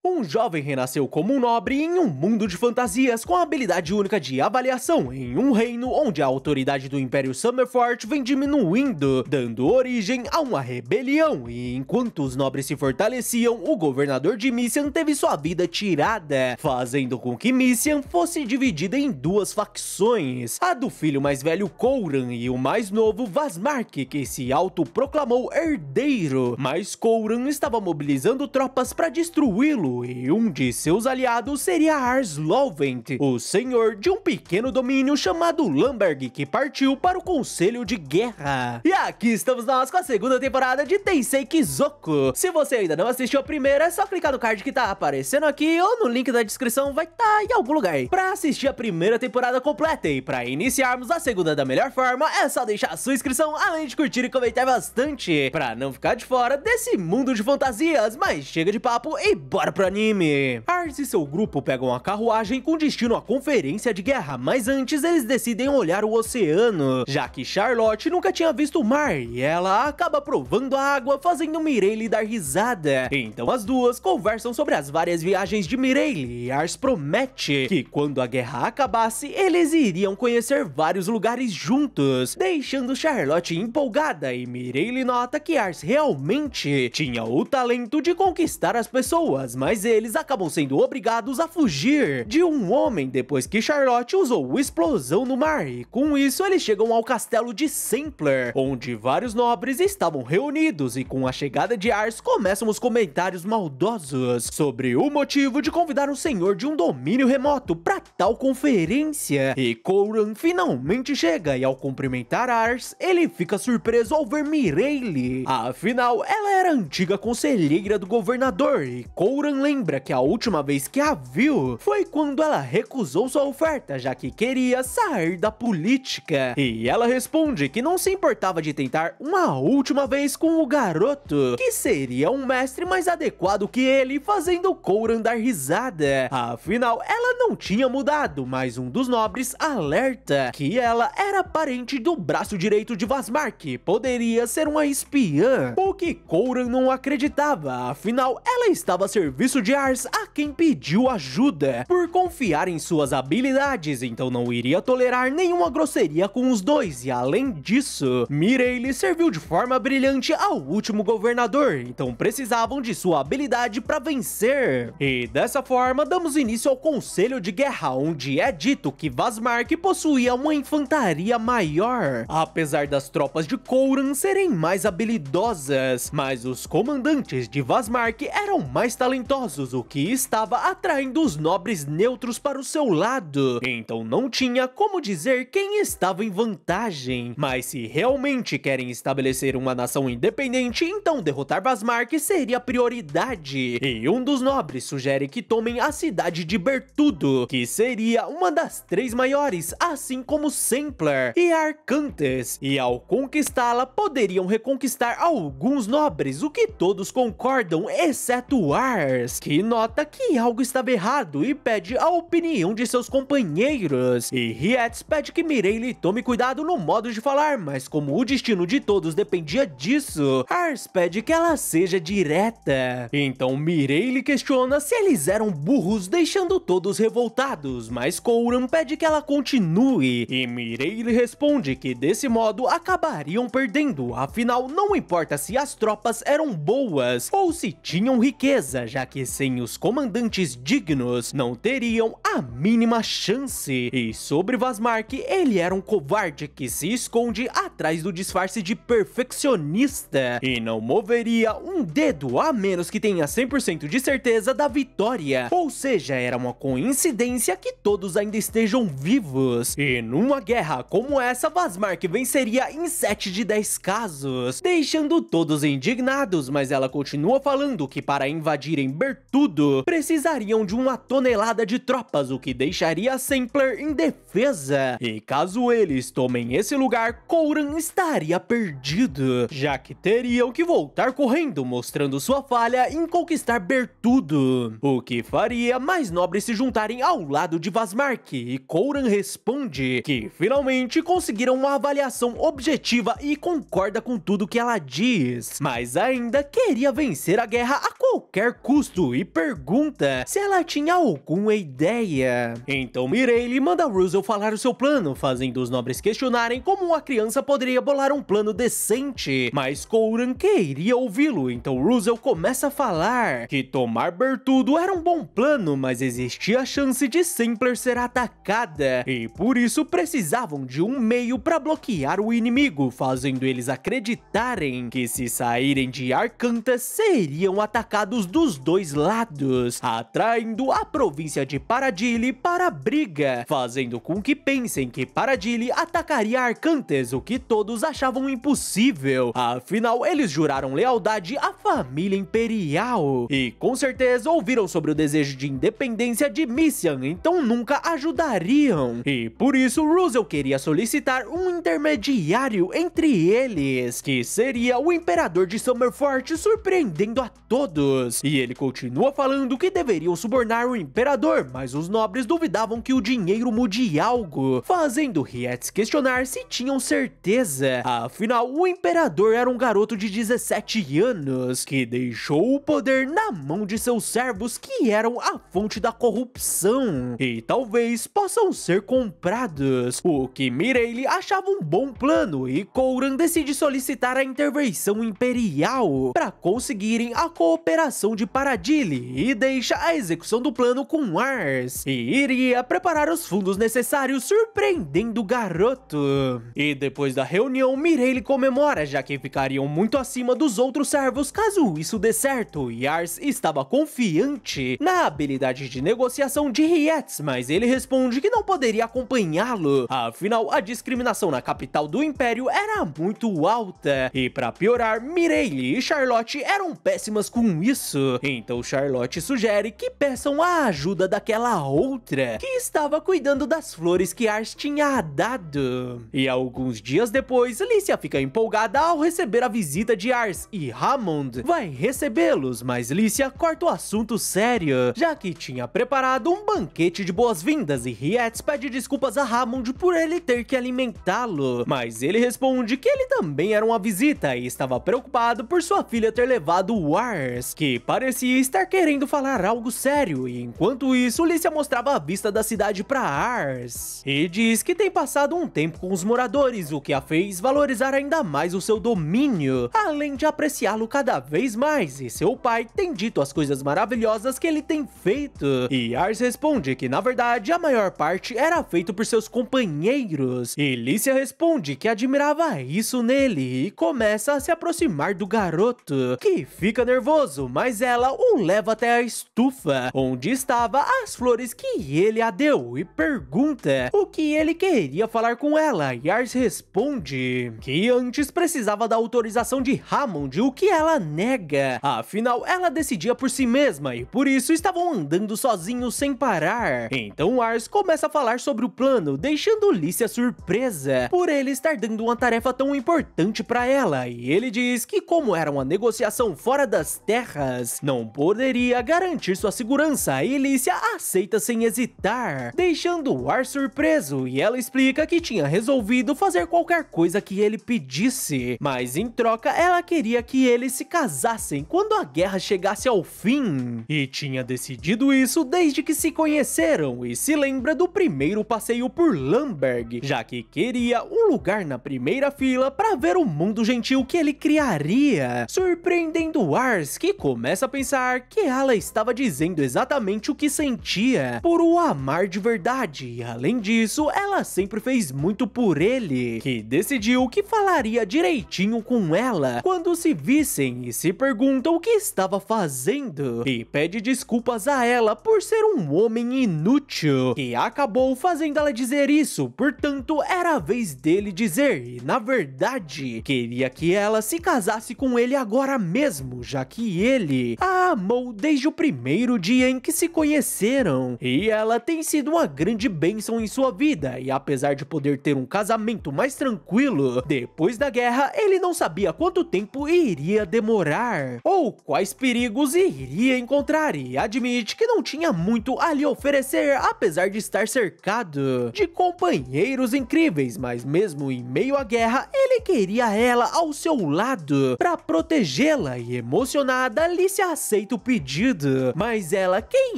Um jovem renasceu como um nobre em um mundo de fantasias com a habilidade única de avaliação em um reino onde a autoridade do Império Summerfort vem diminuindo, dando origem a uma rebelião. E enquanto os nobres se fortaleciam, o governador de Misian teve sua vida tirada, fazendo com que Misian fosse dividida em duas facções, a do filho mais velho Kouran e o mais novo Vazmark, que se autoproclamou herdeiro. Mas Kouran estava mobilizando tropas para destruí-lo, e um de seus aliados seria Ars Lovent, o senhor de um pequeno domínio chamado Lamberg, que partiu para o Conselho de Guerra. E aqui estamos nós com a segunda temporada de Tensei Kizoko. Se você ainda não assistiu a primeira, é só clicar no card que tá aparecendo aqui ou no link da descrição, vai estar em algum lugar para assistir a primeira temporada completa. E para iniciarmos a segunda da melhor forma, é só deixar a sua inscrição, além de curtir e comentar bastante, para não ficar de fora desse mundo de fantasias. Mas chega de papo e bora pro anime. Ars e seu grupo pegam a carruagem com destino à conferência de guerra, mas antes eles decidem olhar o oceano, já que Charlotte nunca tinha visto o mar e ela acaba provando a água, fazendo Mireille dar risada. Então as duas conversam sobre as várias viagens de Mireille e Ars promete que quando a guerra acabasse, eles iriam conhecer vários lugares juntos, deixando Charlotte empolgada, e Mireille nota que Ars realmente tinha o talento de conquistar as pessoas, mas eles acabam sendo obrigados a fugir de um homem depois que Charlotte usou explosão no mar, e com isso eles chegam ao castelo de Sampler, onde vários nobres estavam reunidos, e com a chegada de Ars começam os comentários maldosos sobre o motivo de convidar um senhor de um domínio remoto para tal conferência. E Kouran finalmente chega, e ao cumprimentar Ars, ele fica surpreso ao ver Mireille. Afinal, ela era a antiga conselheira do governador, e Kouran lembra que a última vez que a viu foi quando ela recusou sua oferta, já que queria sair da política. E ela responde que não se importava de tentar uma última vez com o garoto, que seria um mestre mais adequado que ele, fazendo Kouran dar risada. Afinal, ela não tinha mudado, mas um dos nobres alerta que ela era parente do braço direito de Vazmark, poderia ser uma espiã, o que Kouran não acreditava. Afinal, ela estava a serviço de Ars, a quem pediu ajuda, por confiar em suas habilidades, então não iria tolerar nenhuma grosseria com os dois. E além disso, Mireille serviu de forma brilhante ao último governador, então precisavam de sua habilidade para vencer. E dessa forma, damos início ao Conselho de Guerra, onde é dito que Vazmark possuía uma infantaria maior, apesar das tropas de Kouran serem mais habilidosas, mas os comandantes de Vazmark eram mais talentosos, o que estava atraindo os nobres neutros para o seu lado. Então não tinha como dizer quem estava em vantagem, mas se realmente querem estabelecer uma nação independente, então derrotar Vazmark seria prioridade. E um dos nobres sugere que tomem a cidade de Bertudo, que seria uma das três maiores, assim como Sampler e Arcantes, e ao conquistá-la poderiam reconquistar alguns nobres, o que todos concordam, exceto Ars, que nota que algo estava errado e pede a opinião de seus companheiros. E Rietz pede que Mireille tome cuidado no modo de falar, mas como o destino de todos dependia disso, Ars pede que ela seja direta. Então Mireille questiona se eles eram burros, deixando todos revoltados, mas Kouran pede que ela continue, e Mireille responde que desse modo acabariam perdendo, afinal não importa se as tropas eram boas ou se tinham riqueza, já que sem os comandantes dignos não teriam a mínima chance. E sobre Vazmark, ele era um covarde que se esconde atrás do disfarce de perfeccionista e não moveria um dedo a menos que tenha 100% de certeza da vitória, ou seja, era uma coincidência que todos ainda estejam vivos. E numa guerra como essa, Vazmark venceria em 7 de 10 casos, deixando todos indignados, mas ela continua falando que para invadirem Bertudo precisariam de uma tonelada de tropas, o que deixaria Sampler indefesa, e caso eles tomem esse lugar, Kouran estaria perdido, já que teriam que voltar correndo, mostrando sua falha em conquistar Bertudo, o que faria mais nobres se juntarem ao lado de Vazmark. E Kouran responde que finalmente conseguiram uma avaliação objetiva e concorda com tudo que ela diz, mas ainda queria vencer a guerra a qualquer custo, e pergunta pergunta se ela tinha alguma ideia. Então Mireille manda Russell falar o seu plano, fazendo os nobres questionarem como uma criança poderia bolar um plano decente, mas Coran queria ouvi-lo, então Russell começa a falar que tomar Bertudo era um bom plano, mas existia a chance de Simpler ser atacada, e por isso precisavam de um meio para bloquear o inimigo, fazendo eles acreditarem que se saírem de Arcantas seriam atacados dos dois lados, atraindo a província de Paradile para a briga, fazendo com que pensem que Paradile atacaria Arcantas, o que todos achavam impossível. Afinal, eles juraram lealdade à família imperial e com certeza ouviram sobre o desejo de independência de Misian, então nunca ajudariam. E por isso Russell queria solicitar um intermediário entre eles, que seria o imperador de Summerfort, surpreendendo a todos. E ele continua falando que deveriam subornar o imperador, mas os nobres duvidavam que o dinheiro mude algo, fazendo Riettes questionar se tinham certeza. Afinal, o imperador era um garoto de 17 anos, que deixou o poder na mão de seus servos, que eram a fonte da corrupção, e talvez possam ser comprados, o que Mireille achava um bom plano, e Coran decide solicitar a intervenção imperial para conseguirem a cooperação de Paradile, e deixa a execução do plano com Ars, e iria preparar os fundos necessários, surpreendendo o garoto. E depois da reunião, Mireille comemora, já que ficariam muito acima dos outros servos caso isso dê certo, e Ars estava confiante na habilidade de negociação de Riettes, mas ele responde que não poderia acompanhá-lo, afinal a discriminação na capital do Império era muito alta, e para piorar, Mireille e Charlotte eram péssimas com isso, então Charlotte sugere que peçam a ajuda daquela outra, que estava cuidando das flores que Ars tinha dado. E alguns dias depois, Lícia fica empolgada ao receber a visita de Ars, e Hammond vai recebê-los, mas Lícia corta o assunto sério, já que tinha preparado um banquete de boas-vindas, e Riettes pede desculpas a Hammond por ele ter que alimentá-lo, mas ele responde que ele também era uma visita e estava preocupado por sua filha ter levado o Ars, que parecia estar querendo falar algo sério, e enquanto isso, Lícia mostrava a vista da cidade para Ars, e diz que tem passado um tempo com os moradores, o que a fez valorizar ainda mais o seu domínio, além de apreciá-lo cada vez mais, e seu pai tem dito as coisas maravilhosas que ele tem feito, e Ars responde que na verdade a maior parte era feito por seus companheiros, e Lícia responde que admirava isso nele, e começa a se aproximar do garoto, que fica nervoso, mas ela o leva até a estufa, onde estava as flores que ele a deu, e pergunta o que ele queria falar com ela, e Ars responde que antes precisava da autorização de Hammond, o que ela nega, afinal ela decidia por si mesma, e por isso estavam andando sozinhos sem parar. Então Ars começa a falar sobre o plano, deixando Lícia surpresa por ele estar dando uma tarefa tão importante para ela, e ele diz que como era uma negociação fora das terras, não poderia garantir sua segurança, e Lícia aceita sem hesitar, deixando Ars surpreso, e ela explica que tinha resolvido fazer qualquer coisa que ele pedisse, mas em troca ela queria que eles se casassem quando a guerra chegasse ao fim, e tinha decidido isso desde que se conheceram, e se lembra do primeiro passeio por Lamberg, já que queria um lugar na primeira fila para ver o mundo gentil que ele criaria, surpreendendo Ars, que começa a pensar que ela estava dizendo exatamente o que sentia por o amar de verdade, e além disso, ela sempre fez muito por ele, que decidiu que falaria direitinho com ela quando se vissem, e se pergunta o que estava fazendo, e pede desculpas a ela por ser um homem inútil, e acabou fazendo ela dizer isso, portanto era a vez dele dizer, e na verdade queria que ela se casasse com ele agora mesmo, já que ele a amou desde o primeiro dia em que se conheceram, e ela tem sido uma grande bênção em sua vida, e apesar de poder ter um casamento mais tranquilo, depois da guerra ele não sabia quanto tempo iria demorar, ou quais perigos iria encontrar, e admite que não tinha muito a lhe oferecer, apesar de estar cercado de companheiros incríveis, mas mesmo em meio à guerra, ele queria ela ao seu lado para protegê-la, e emocionada, Lícia aceita o pedido, mas ela quem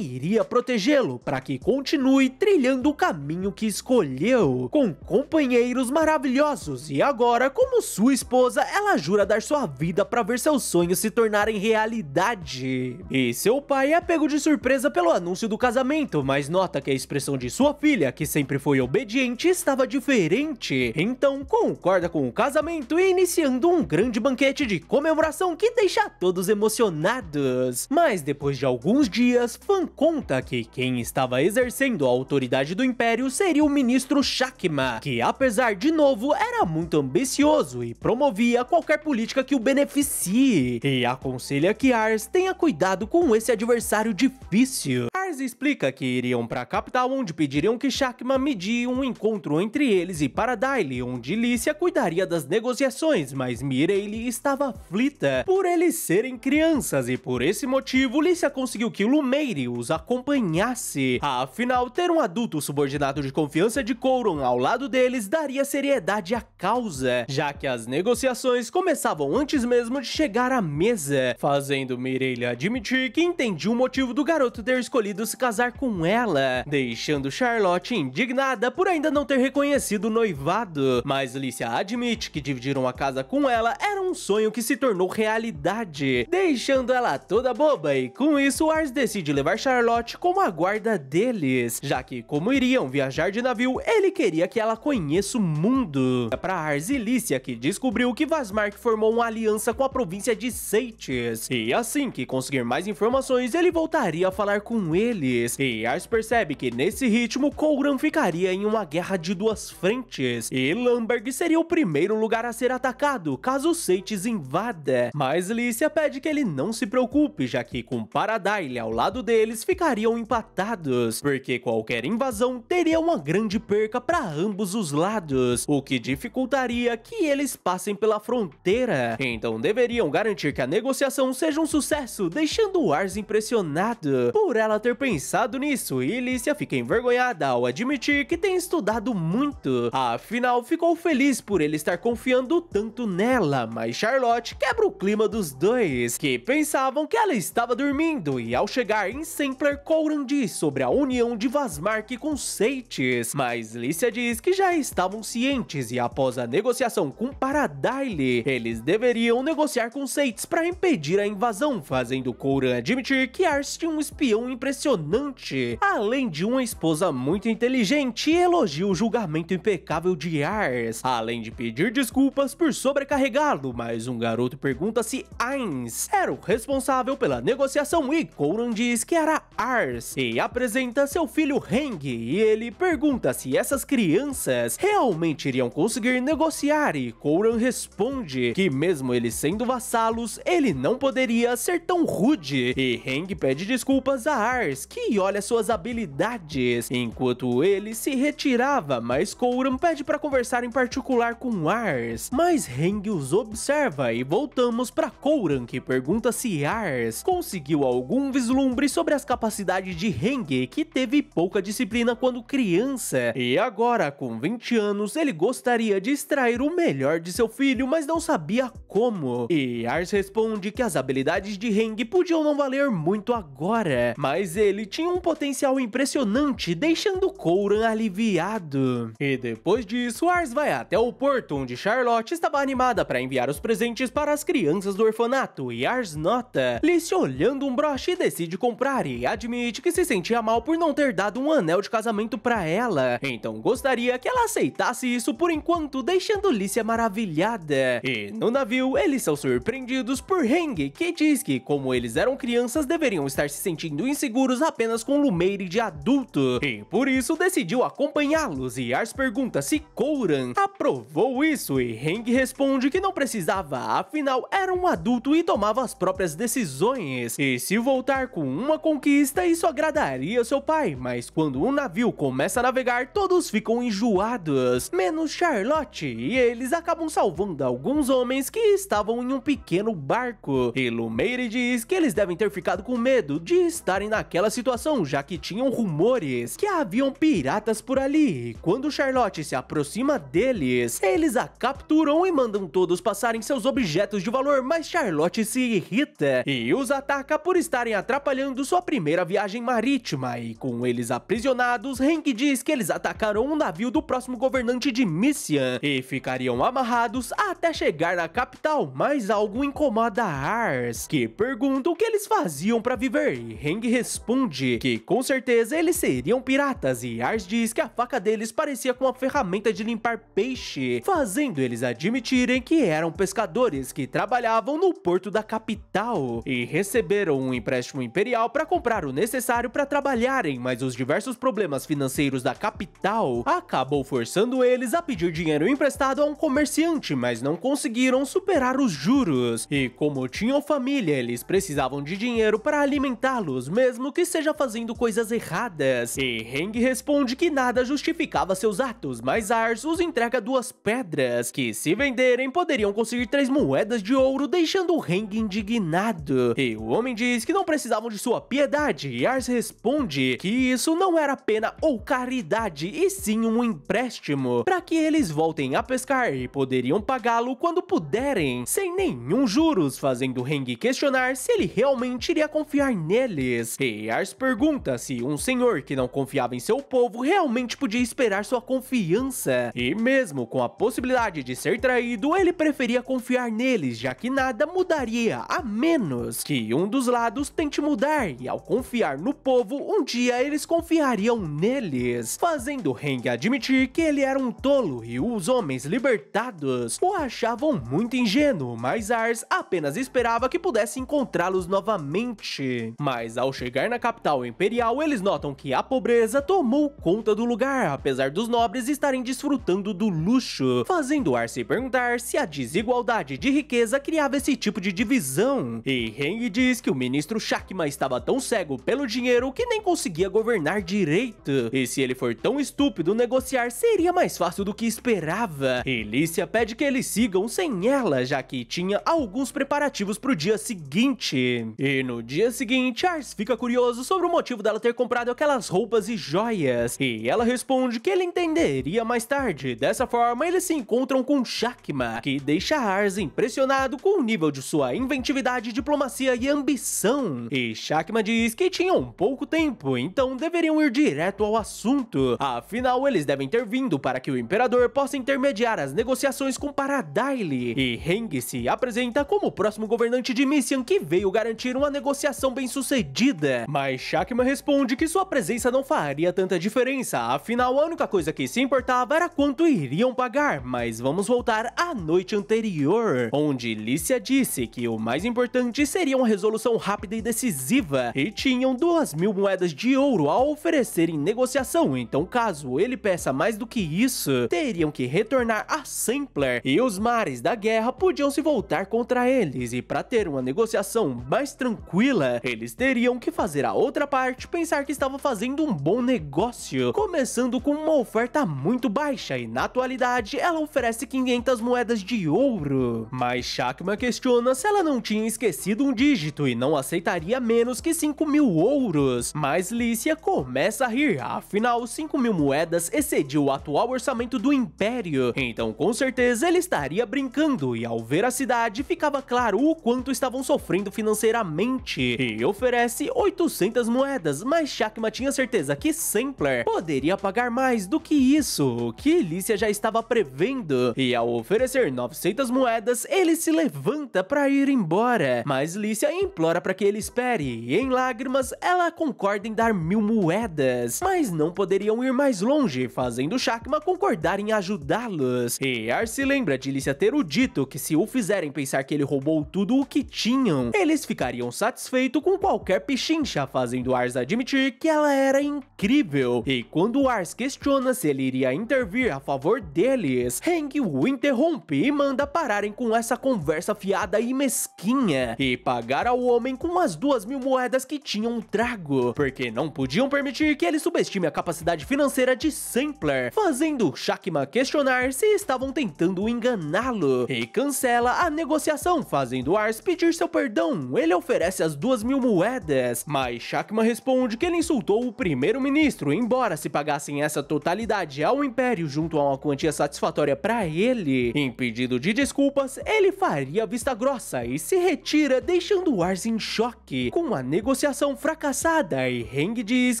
iria protegê-lo para que continue trilhando o caminho que escolheu, com companheiros maravilhosos, e agora, como sua esposa, ela jura dar sua vida para ver seus sonhos se tornarem realidade. E seu pai é pego de surpresa pelo anúncio do casamento, mas nota que a expressão de sua filha, que sempre foi obediente, estava diferente. Então concorda com o casamento e iniciando um grande banquete de comemoração que deixa todos emocionados. Mas depois de alguns dias, Fan conta que quem estava exercendo a autoridade do Império seria o ministro Chakma, que apesar de novo era muito ambicioso e promovia qualquer política que o beneficie, e aconselha que Ars tenha cuidado com esse adversário difícil. Ars explica que iriam para a capital, onde pediriam que Chakma medie um encontro entre eles e Paradile, onde Lícia cuidaria das negociações, mas Mireille estava aflita por eles serem crianças, e por esse motivo Lícia conseguiu que Lumeire os acompanhasse. Afinal, ter um adulto subordinado de confiança de Couron ao lado deles daria seriedade à causa, já que as negociações começavam antes mesmo de chegar à mesa, fazendo Mireille admitir que entendia o motivo do garoto ter escolhido se casar com ela, deixando Charlotte indignada por ainda não ter reconhecido o noivado. Mas Lícia admite que dividiram a casa com ela era um sonho que se tornou realidade, deixando ela toda boba, e com isso Ars decide levar Charlotte como a guarda deles, já que como iriam viajar de navio, ele queria que ela conheça o mundo. É pra Ars e Lícia que descobriu que Vazmark formou uma aliança com a província de Seites, e assim que conseguir mais informações, ele voltaria a falar com eles. E Ars percebe que nesse ritmo, Couron ficaria em uma guerra de duas frentes, e Lamberg seria o primeiro lugar a ser atacado caso Seites invada. Mas Lícia pede que ele não se preocupe, já que com Paradile ao lado deles ficariam empatados, porque qualquer invasão teria uma grande perca para ambos os lados, o que dificultaria que eles passem pela fronteira. Então deveriam garantir que a negociação seja um sucesso, deixando Ars impressionado por ela ter pensado nisso, e Lícia fica envergonhada ao admitir que tem estudado muito. Afinal, ficou feliz por ele estar confiando tanto nela, mas Charlotte quebra o clima dos dois, que pensavam que ela estava dormindo, e ao chegar em Sampler, Couron diz sobre a união de Vazmark com Seites, mas Lícia diz que já estavam cientes, e após a negociação com Paradile, eles deveriam negociar com Seites para impedir a invasão, fazendo Couron admitir que Ars tinha um espião impressionante, além de uma esposa muito inteligente, e elogia o julgamento impecável de Ars, além de pedir desculpas por sobrecarregá-lo. Mas um garoto pergunta se Ainz era o responsável pela negociação, e Couron diz que era Ars, e apresenta seu filho Heng, e ele pergunta se essas crianças realmente iriam conseguir negociar, e Couron responde que mesmo eles sendo vassalos, ele não poderia ser tão rude, e Heng pede desculpas a Ars, que olha suas habilidades, enquanto ele se retirava, mas Couron pede para conversar em particular com Ars, mas Heng os observa, e voltamos para Couron, que pergunta se Ars conseguiu algum vislumbre sobre as capacidades de Heng, que teve pouca disciplina quando criança, e agora com 20 anos ele gostaria de extrair o melhor de seu filho, mas não sabia como, e Ars responde que as habilidades de Heng podiam não valer muito agora, mas ele tinha um potencial impressionante, deixando Couron aliviado. E depois disso, Ars vai até o porto, onde Charlotte estava animada para enviar os presentes para as crianças do orfanato, e Ars nota Lícia olhando um broche e decide comprar, e admite que se sentia mal por não ter dado um anel de casamento para ela, então gostaria que ela aceitasse isso por enquanto, deixando Lícia maravilhada. E no navio, eles são surpreendidos por Heng, que diz que como eles eram crianças, deveriam estar se sentindo inseguros apenas com Lumeire de adulto, e por isso decidiu acompanhá-los, e Ars pergunta se Couron aprovou isso, e Heng responde que não precisava, afinal era um adulto e tomava as próprias decisões, e se voltar com uma conquista, isso agradaria seu pai, mas quando o navio começa a navegar, todos ficam enjoados, menos Charlotte, e eles acabam salvando alguns homens que estavam em um pequeno barco, e Lumeire diz que eles devem ter ficado com medo de estarem naquela naquela situação, já que tinham rumores que haviam piratas por ali. E quando Charlotte se aproxima deles, eles a capturam e mandam todos passarem seus objetos de valor, mas Charlotte se irrita e os ataca por estarem atrapalhando sua primeira viagem marítima. E com eles aprisionados, Hank diz que eles atacarão um navio do próximo governante de Missian e ficariam amarrados até chegar na capital, mas algo incomoda Ars, que pergunta o que eles faziam para viver, e Hank responde que com certeza eles seriam piratas, e Ars diz que a faca deles parecia com uma ferramenta de limpar peixe, fazendo eles admitirem que eram pescadores que trabalhavam no porto da capital e receberam um empréstimo imperial para comprar o necessário para trabalharem, mas os diversos problemas financeiros da capital acabou forçando eles a pedir dinheiro emprestado a um comerciante, mas não conseguiram superar os juros, e como tinham família, eles precisavam de dinheiro para alimentá-los, mesmo que seja fazendo coisas erradas. E Hank responde que nada justificava seus atos, mas Ars os entrega 2 pedras, que se venderem poderiam conseguir 3 moedas de ouro, deixando Hank indignado. E o homem diz que não precisavam de sua piedade, e Ars responde que isso não era pena ou caridade, e sim um empréstimo, para que eles voltem a pescar e poderiam pagá-lo quando puderem, sem nenhum juros, fazendo Hank questionar se ele realmente iria confiar neles. E Ars pergunta se um senhor que não confiava em seu povo realmente podia esperar sua confiança, e mesmo com a possibilidade de ser traído, ele preferia confiar neles, já que nada mudaria, a menos que um dos lados tente mudar, e ao confiar no povo, um dia eles confiariam neles, fazendo Hank admitir que ele era um tolo e os homens libertados o achavam muito ingênuo, mas Ars apenas esperava que pudesse encontrá-los novamente. Mas ao chegar na capital imperial, eles notam que a pobreza tomou conta do lugar, apesar dos nobres estarem desfrutando do luxo, fazendo Ars se perguntar se a desigualdade de riqueza criava esse tipo de divisão. E Hank diz que o ministro Shakma estava tão cego pelo dinheiro que nem conseguia governar direito, e se ele for tão estúpido, negociar seria mais fácil do que esperava. E Lícia pede que eles sigam sem ela, já que tinha alguns preparativos pro dia seguinte. E no dia seguinte, Ars fica curioso sobre o motivo dela ter comprado aquelas roupas e joias, e ela responde que ele entenderia mais tarde. Dessa forma, eles se encontram com Shakma, que deixa Ars impressionado com o nível de sua inventividade, diplomacia e ambição. E Shakma diz que tinham pouco tempo, então deveriam ir direto ao assunto. Afinal, eles devem ter vindo para que o imperador possa intermediar as negociações com Paradaily. E Hank se apresenta como o próximo governante de Missian que veio garantir uma negociação bem-sucedida. Mas Shakma responde que sua presença não faria tanta diferença, afinal a única coisa que se importava era quanto iriam pagar. Mas vamos voltar à noite anterior, onde Lícia disse que o mais importante seria uma resolução rápida e decisiva, e tinham 2.000 moedas de ouro a oferecer em negociação, então caso ele peça mais do que isso, teriam que retornar a Sampler, e os mares da guerra podiam se voltar contra eles, e para ter uma negociação mais tranquila, eles teriam que fazer a outra parte pensar que estava fazendo um bom negócio, começando com uma oferta muito baixa, e na atualidade ela oferece 500 moedas de ouro. Mas Shakma questiona se ela não tinha esquecido um dígito e não aceitaria menos que 5.000 ouros, mas Lícia começa a rir, afinal 5.000 moedas excedia o atual orçamento do Império, então com certeza ele estaria brincando, e ao ver a cidade ficava claro o quanto estavam sofrendo financeiramente, e oferece 800 moedas, mas Shakma tinha certeza que Sampler poderia pagar mais do que isso, o que Lícia já estava prevendo, e ao oferecer 900 moedas, ele se levanta para ir embora, mas Lícia implora para que ele espere, e em lágrimas ela concorda em dar 1.000 moedas, mas não poderiam ir mais longe, fazendo Shakma concordar em ajudá-los. E Ars se lembra de Lícia ter o dito que se o fizerem pensar que ele roubou tudo o que tinham, eles ficariam satisfeitos com qualquer pichincha, fazendo Ars admitir que ela era incrível. E quando Ars questiona se ele iria intervir a favor deles, Hank o interrompe e manda pararem com essa conversa fiada e mesquinha, e pagar ao homem com as 2.000 moedas que tinham trago, porque não podiam permitir que ele subestime a capacidade financeira de Sampler, fazendo Shakma questionar se estavam tentando enganá-lo, e cancela a negociação, fazendo Ars pedir seu perdão. Ele oferece as 2.000 moedas, mas Mas Chakma responde que ele insultou o primeiro-ministro, embora se pagassem essa totalidade ao Império junto a uma quantia satisfatória para ele. Em pedido de desculpas, ele faria vista grossa e se retira, deixando Ars em choque com a negociação fracassada, e Heng diz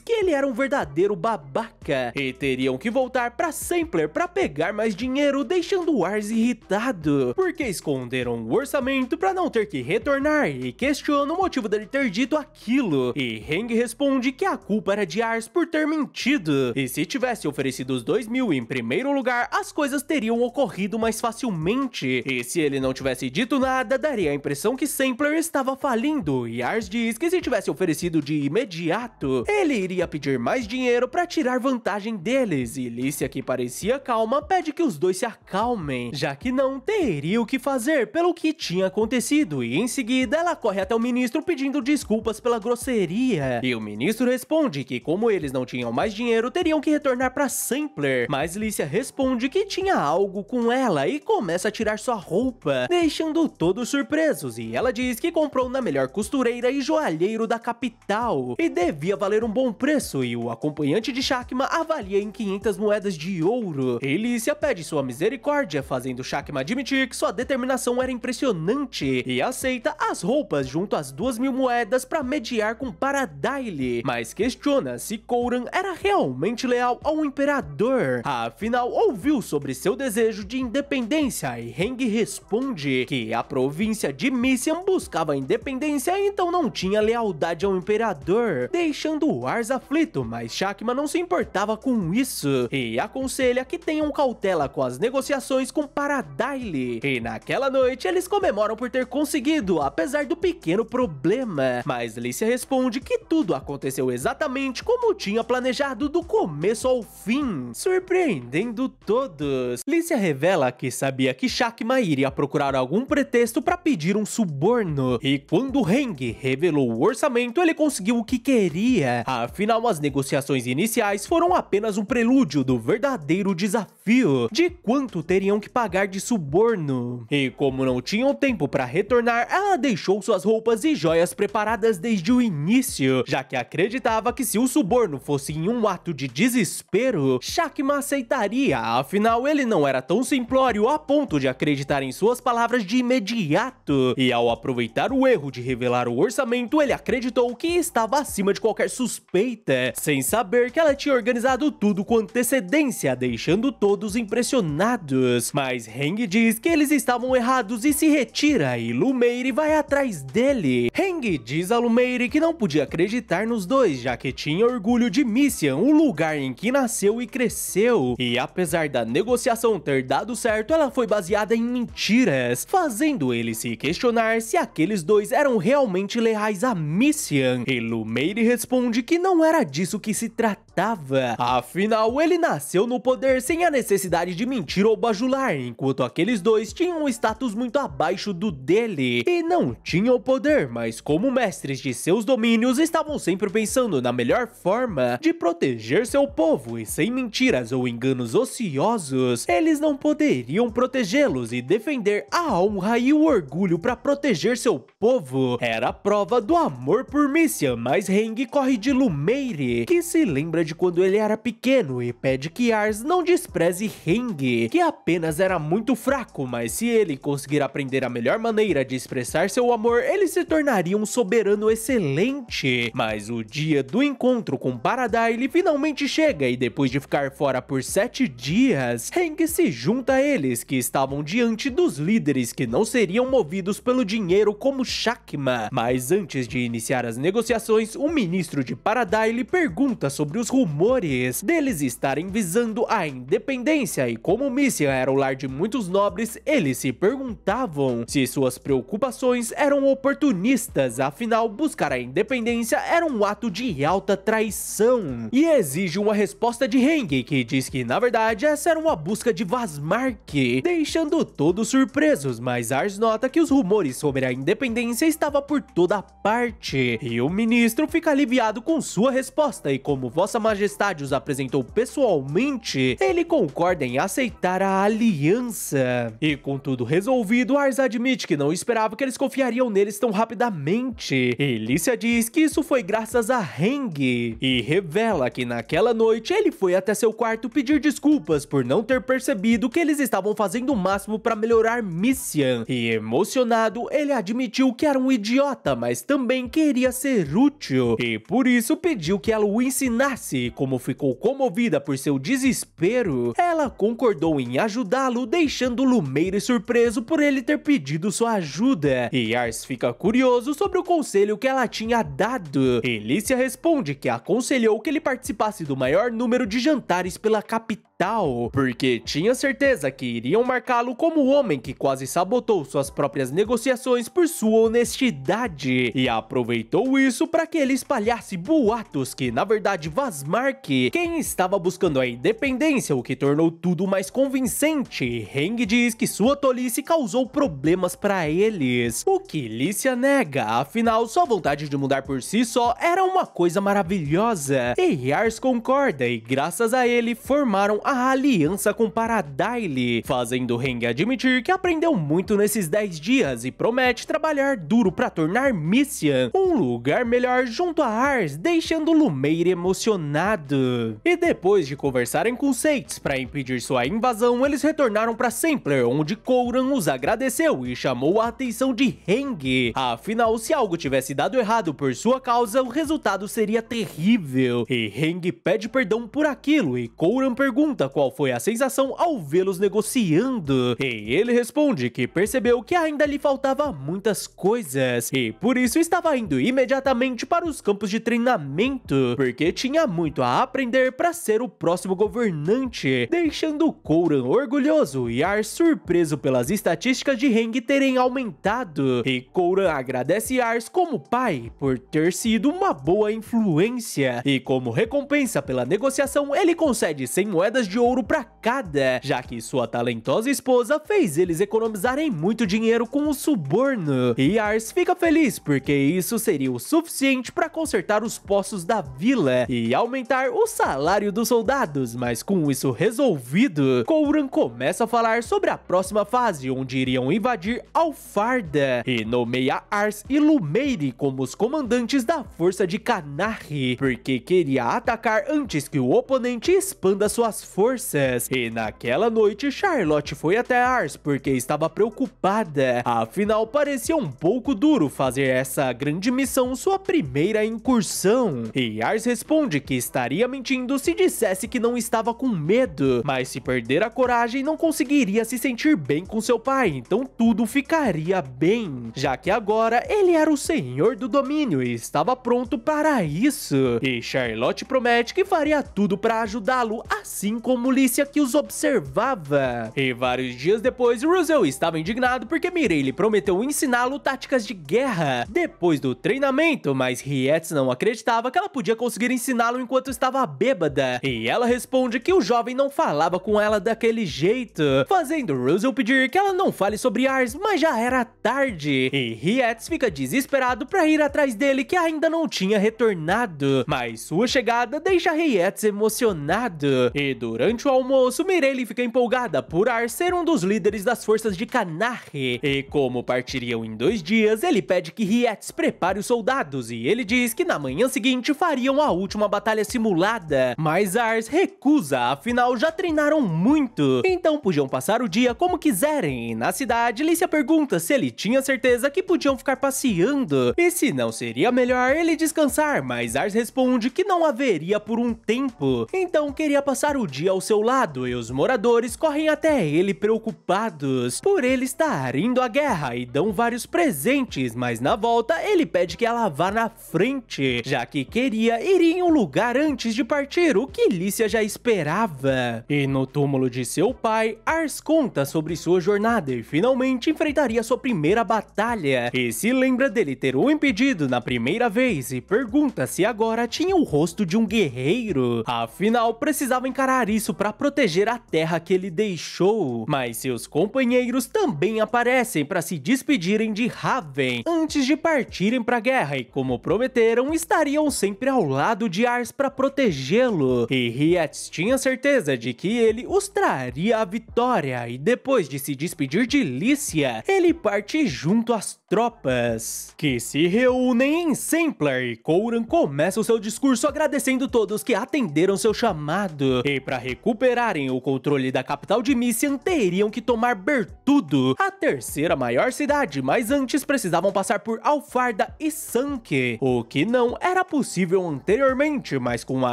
que ele era um verdadeiro babaca e teriam que voltar para Sampler para pegar mais dinheiro, deixando Ars irritado porque esconderam o orçamento para não ter que retornar, e questiona o motivo dele ter dito aquilo. E Heng responde que a culpa era de Ars por ter mentido, e se tivesse oferecido os 2.000 em primeiro lugar, as coisas teriam ocorrido mais facilmente, e se ele não tivesse dito nada, daria a impressão que Sampler estava falindo, e Ars diz que se tivesse oferecido de imediato, ele iria pedir mais dinheiro para tirar vantagem deles, e Lícia, que parecia calma, pede que os dois se acalmem, já que não teria o que fazer pelo que tinha acontecido, e em seguida ela corre até o ministro pedindo desculpas pela grosseria, e o ministro responde que como eles não tinham mais dinheiro, teriam que retornar para Sampler, mas Lícia responde que tinha algo com ela e começa a tirar sua roupa, deixando todos surpresos, e ela diz que comprou na melhor costureira e joalheiro da capital, e devia valer um bom preço, e o acompanhante de Chakma avalia em 500 moedas de ouro. E Lícia pede sua misericórdia, fazendo Chakma admitir que sua determinação era impressionante, e aceita as roupas junto às 2.000 moedas para mediar com Paradile, mas questiona se Kouran era realmente leal ao imperador, afinal ouviu sobre seu desejo de independência, e Heng responde que a província de Missian buscava independência, então não tinha lealdade ao imperador, deixando Ars aflito, mas Chakma não se importava com isso, e aconselha que tenham cautela com as negociações com Paradile, e naquela noite eles comemoram por ter conseguido, apesar do pequeno problema, mas Lícia responde que tudo aconteceu exatamente como tinha planejado do começo ao fim, surpreendendo todos. Lícia revela que sabia que Chakma iria procurar algum pretexto para pedir um suborno, e quando Heng revelou o orçamento, ele conseguiu o que queria, afinal as negociações iniciais foram apenas um prelúdio do verdadeiro desafio de quanto teriam que pagar de suborno, e como não tinham tempo para retornar, ela deixou suas roupas e joias preparadas desde o início, já que acreditava que se o suborno fosse em um ato de desespero, Chakma aceitaria, afinal ele não era tão simplório a ponto de acreditar em suas palavras de imediato, e ao aproveitar o erro de revelar o orçamento, ele acreditou que estava acima de qualquer suspeita, sem saber que ela tinha organizado tudo com antecedência, deixando todos impressionados, mas Heng diz que eles estavam errados e se retira, e Lumeire vai atrás dele. Heng diz a Lumeire que não podia acreditar nos dois, já que tinha orgulho de Missian, o lugar em que nasceu e cresceu, e apesar da negociação ter dado certo, ela foi baseada em mentiras, fazendo ele se questionar se aqueles dois eram realmente leais a Missian, e Lumeire responde que não era disso que se tratava, afinal ele nasceu no poder sem a necessidade de mentir ou bajular, enquanto aqueles dois tinham um status muito abaixo do dele, e não tinham poder, mas como mestres de seus domínios estavam sempre pensando na melhor forma de proteger seu povo, e sem mentiras ou enganos ociosos, eles não poderiam protegê-los e defender a honra e o orgulho para proteger seu povo. Era a prova do amor por Missian, mas Heng corre de Lumeire, que se lembra de quando ele era pequeno e pede que Ars não despreze Heng, que apenas era muito fraco, mas se ele conseguir aprender a melhor maneira de expressar seu amor, ele se tornaria um soberano excelente. Mas o dia do encontro com Paradile finalmente chega, e depois de ficar fora por 7 dias, Heng se junta a eles, que estavam diante dos líderes que não seriam movidos pelo dinheiro como Chakma. Mas antes de iniciar as negociações, o ministro de Paradile pergunta sobre os rumores deles estarem visando a independência, e como Missian era o lar de muitos nobres, eles se perguntavam se suas preocupações eram oportunistas, afinal buscar a independência era um ato de alta traição, e exige uma resposta de Heng, que diz que na verdade essa era uma busca de Vazmark, deixando todos surpresos, mas Ars nota que os rumores sobre a independência estavam por toda parte, e o ministro fica aliviado com sua resposta, e como Vossa Majestade os apresentou pessoalmente, ele concorda em aceitar a aliança. E com tudo resolvido, Ars admite que não esperava que eles confiariam neles tão rapidamente, e Lícia diz diz que isso foi graças a Heng e revela que naquela noite ele foi até seu quarto pedir desculpas por não ter percebido que eles estavam fazendo o máximo para melhorar Mission. E emocionado, ele admitiu que era um idiota, mas também queria ser útil e por isso pediu que ela o ensinasse. E como ficou comovida por seu desespero, ela concordou em ajudá-lo, deixando Lumeire surpreso por ele ter pedido sua ajuda. E Ars fica curioso sobre o conselho que ela tinha dado. E Lícia responde que aconselhou que ele participasse do maior número de jantares pela capital, porque tinha certeza que iriam marcá-lo como o homem que quase sabotou suas próprias negociações por sua honestidade, e aproveitou isso para que ele espalhasse boatos que na verdade Vazmark quem estava buscando a independência, o que tornou tudo mais convincente. Heng diz que sua tolice causou problemas para eles, o que Lícia nega, afinal sua vontade de mudar por si só era uma coisa maravilhosa. E Ars concorda e graças a ele formaram a aliança com Paradile, fazendo Heng admitir que aprendeu muito nesses 10 dias e promete trabalhar duro para tornar Mission um lugar melhor junto a Ars, deixando Lumeire emocionado. E depois de conversarem com Seitz para impedir sua invasão, eles retornaram para Sampler, onde Kouran os agradeceu e chamou a atenção de Heng. Afinal, se algo tivesse dado errado por sua causa, o resultado seria terrível. E Heng pede perdão por aquilo e Kouran pergunta qual foi a sensação ao vê-los negociando. E ele responde que percebeu que ainda lhe faltava muitas coisas e por isso estava indo imediatamente para os campos de treinamento, porque tinha muito a aprender para ser o próximo governante, deixando Kouran orgulhoso e Ars surpreso pelas estatísticas de Heng terem aumentado. E Kouran agradece Ars como pai por ter sido uma boa influência, e como recompensa pela negociação ele concede 100 moedas de ouro para cada, já que sua talentosa esposa fez eles economizarem muito dinheiro com o suborno. E Ars fica feliz porque isso seria o suficiente para consertar os poços da vila e aumentar o salário dos soldados, mas com isso resolvido, Kouran começa a falar sobre a próxima fase, onde iriam invadir Alfarda, e nomeia Ars e Lumeire como os comandantes da força de Kanahi, porque queria atacar antes que o oponente expanda suas forças. E naquela noite, Charlotte foi até Ars porque estava preocupada, afinal parecia um pouco duro fazer essa grande missão sua primeira incursão. E Ars responde que estaria mentindo se dissesse que não estava com medo, mas se perder a coragem não conseguiria se sentir bem com seu pai, então tudo ficaria bem, já que agora ele era o senhor do domínio e estava pronto para isso. E Charlotte promete que faria tudo para ajudá-lo, assim como Lícia que os observava. E vários dias depois, Russell estava indignado porque Mireille prometeu ensiná-lo táticas de guerra depois do treinamento, mas Rietz não acreditava que ela podia conseguir ensiná-lo enquanto estava bêbada, e ela responde que o jovem não falava com ela daquele jeito, fazendo Russell pedir que ela não fale sobre Ars, mas já era tarde, e Rietz fica desesperado para ir atrás dele que ainda não tinha retornado, mas sua chegada deixa Rietz emocionado, e durante o almoço Mireille fica empolgada por Ars ser um dos líderes das forças de Kanahi, e como partiriam em 2 dias, ele pede que Rietz prepare os soldados, e ele diz que na manhã seguinte fariam a última batalha simulada, mas Ars recusa, afinal já treinaram muito, então podiam passar o dia como quiserem. E na cidade, Lícia pergunta se ele tinha certeza que podiam ficar passeando, e se não seria melhor ele descansar, mas Ars responde que não haveria por um tempo, então queria passar o dia ao seu lado, e os moradores correm até ele preocupados por ele estar indo à guerra e dão vários presentes, mas na volta ele pede que ela vá na frente, já que queria ir em um lugar antes de partir, o que Lícia já esperava. E no túmulo de seu pai, Ars conta sobre sua jornada e finalmente enfrentaria sua primeira batalha, e se lembra dele ter o impedido na primeira vez e pergunta se agora tinha o rosto de um guerreiro, afinal precisava encarar isso para proteger a terra que ele deixou, mas seus companheiros também aparecem para se despedirem de Raven antes de partirem para a guerra, e como prometeram, estariam sempre ao lado de Ars para protegê-lo, e Rietz tinha certeza de que ele os traria a vitória, e depois de se despedir de Lícia, ele parte junto às tropas, que se reúnem em Simpler, e Coran começa o seu discurso agradecendo todos que atenderam seu chamado. E para recuperarem o controle da capital de Misian, teriam que tomar Bertudo, a terceira maior cidade, mas antes precisavam passar por Alfarda e Sanke, o que não era possível anteriormente, mas com a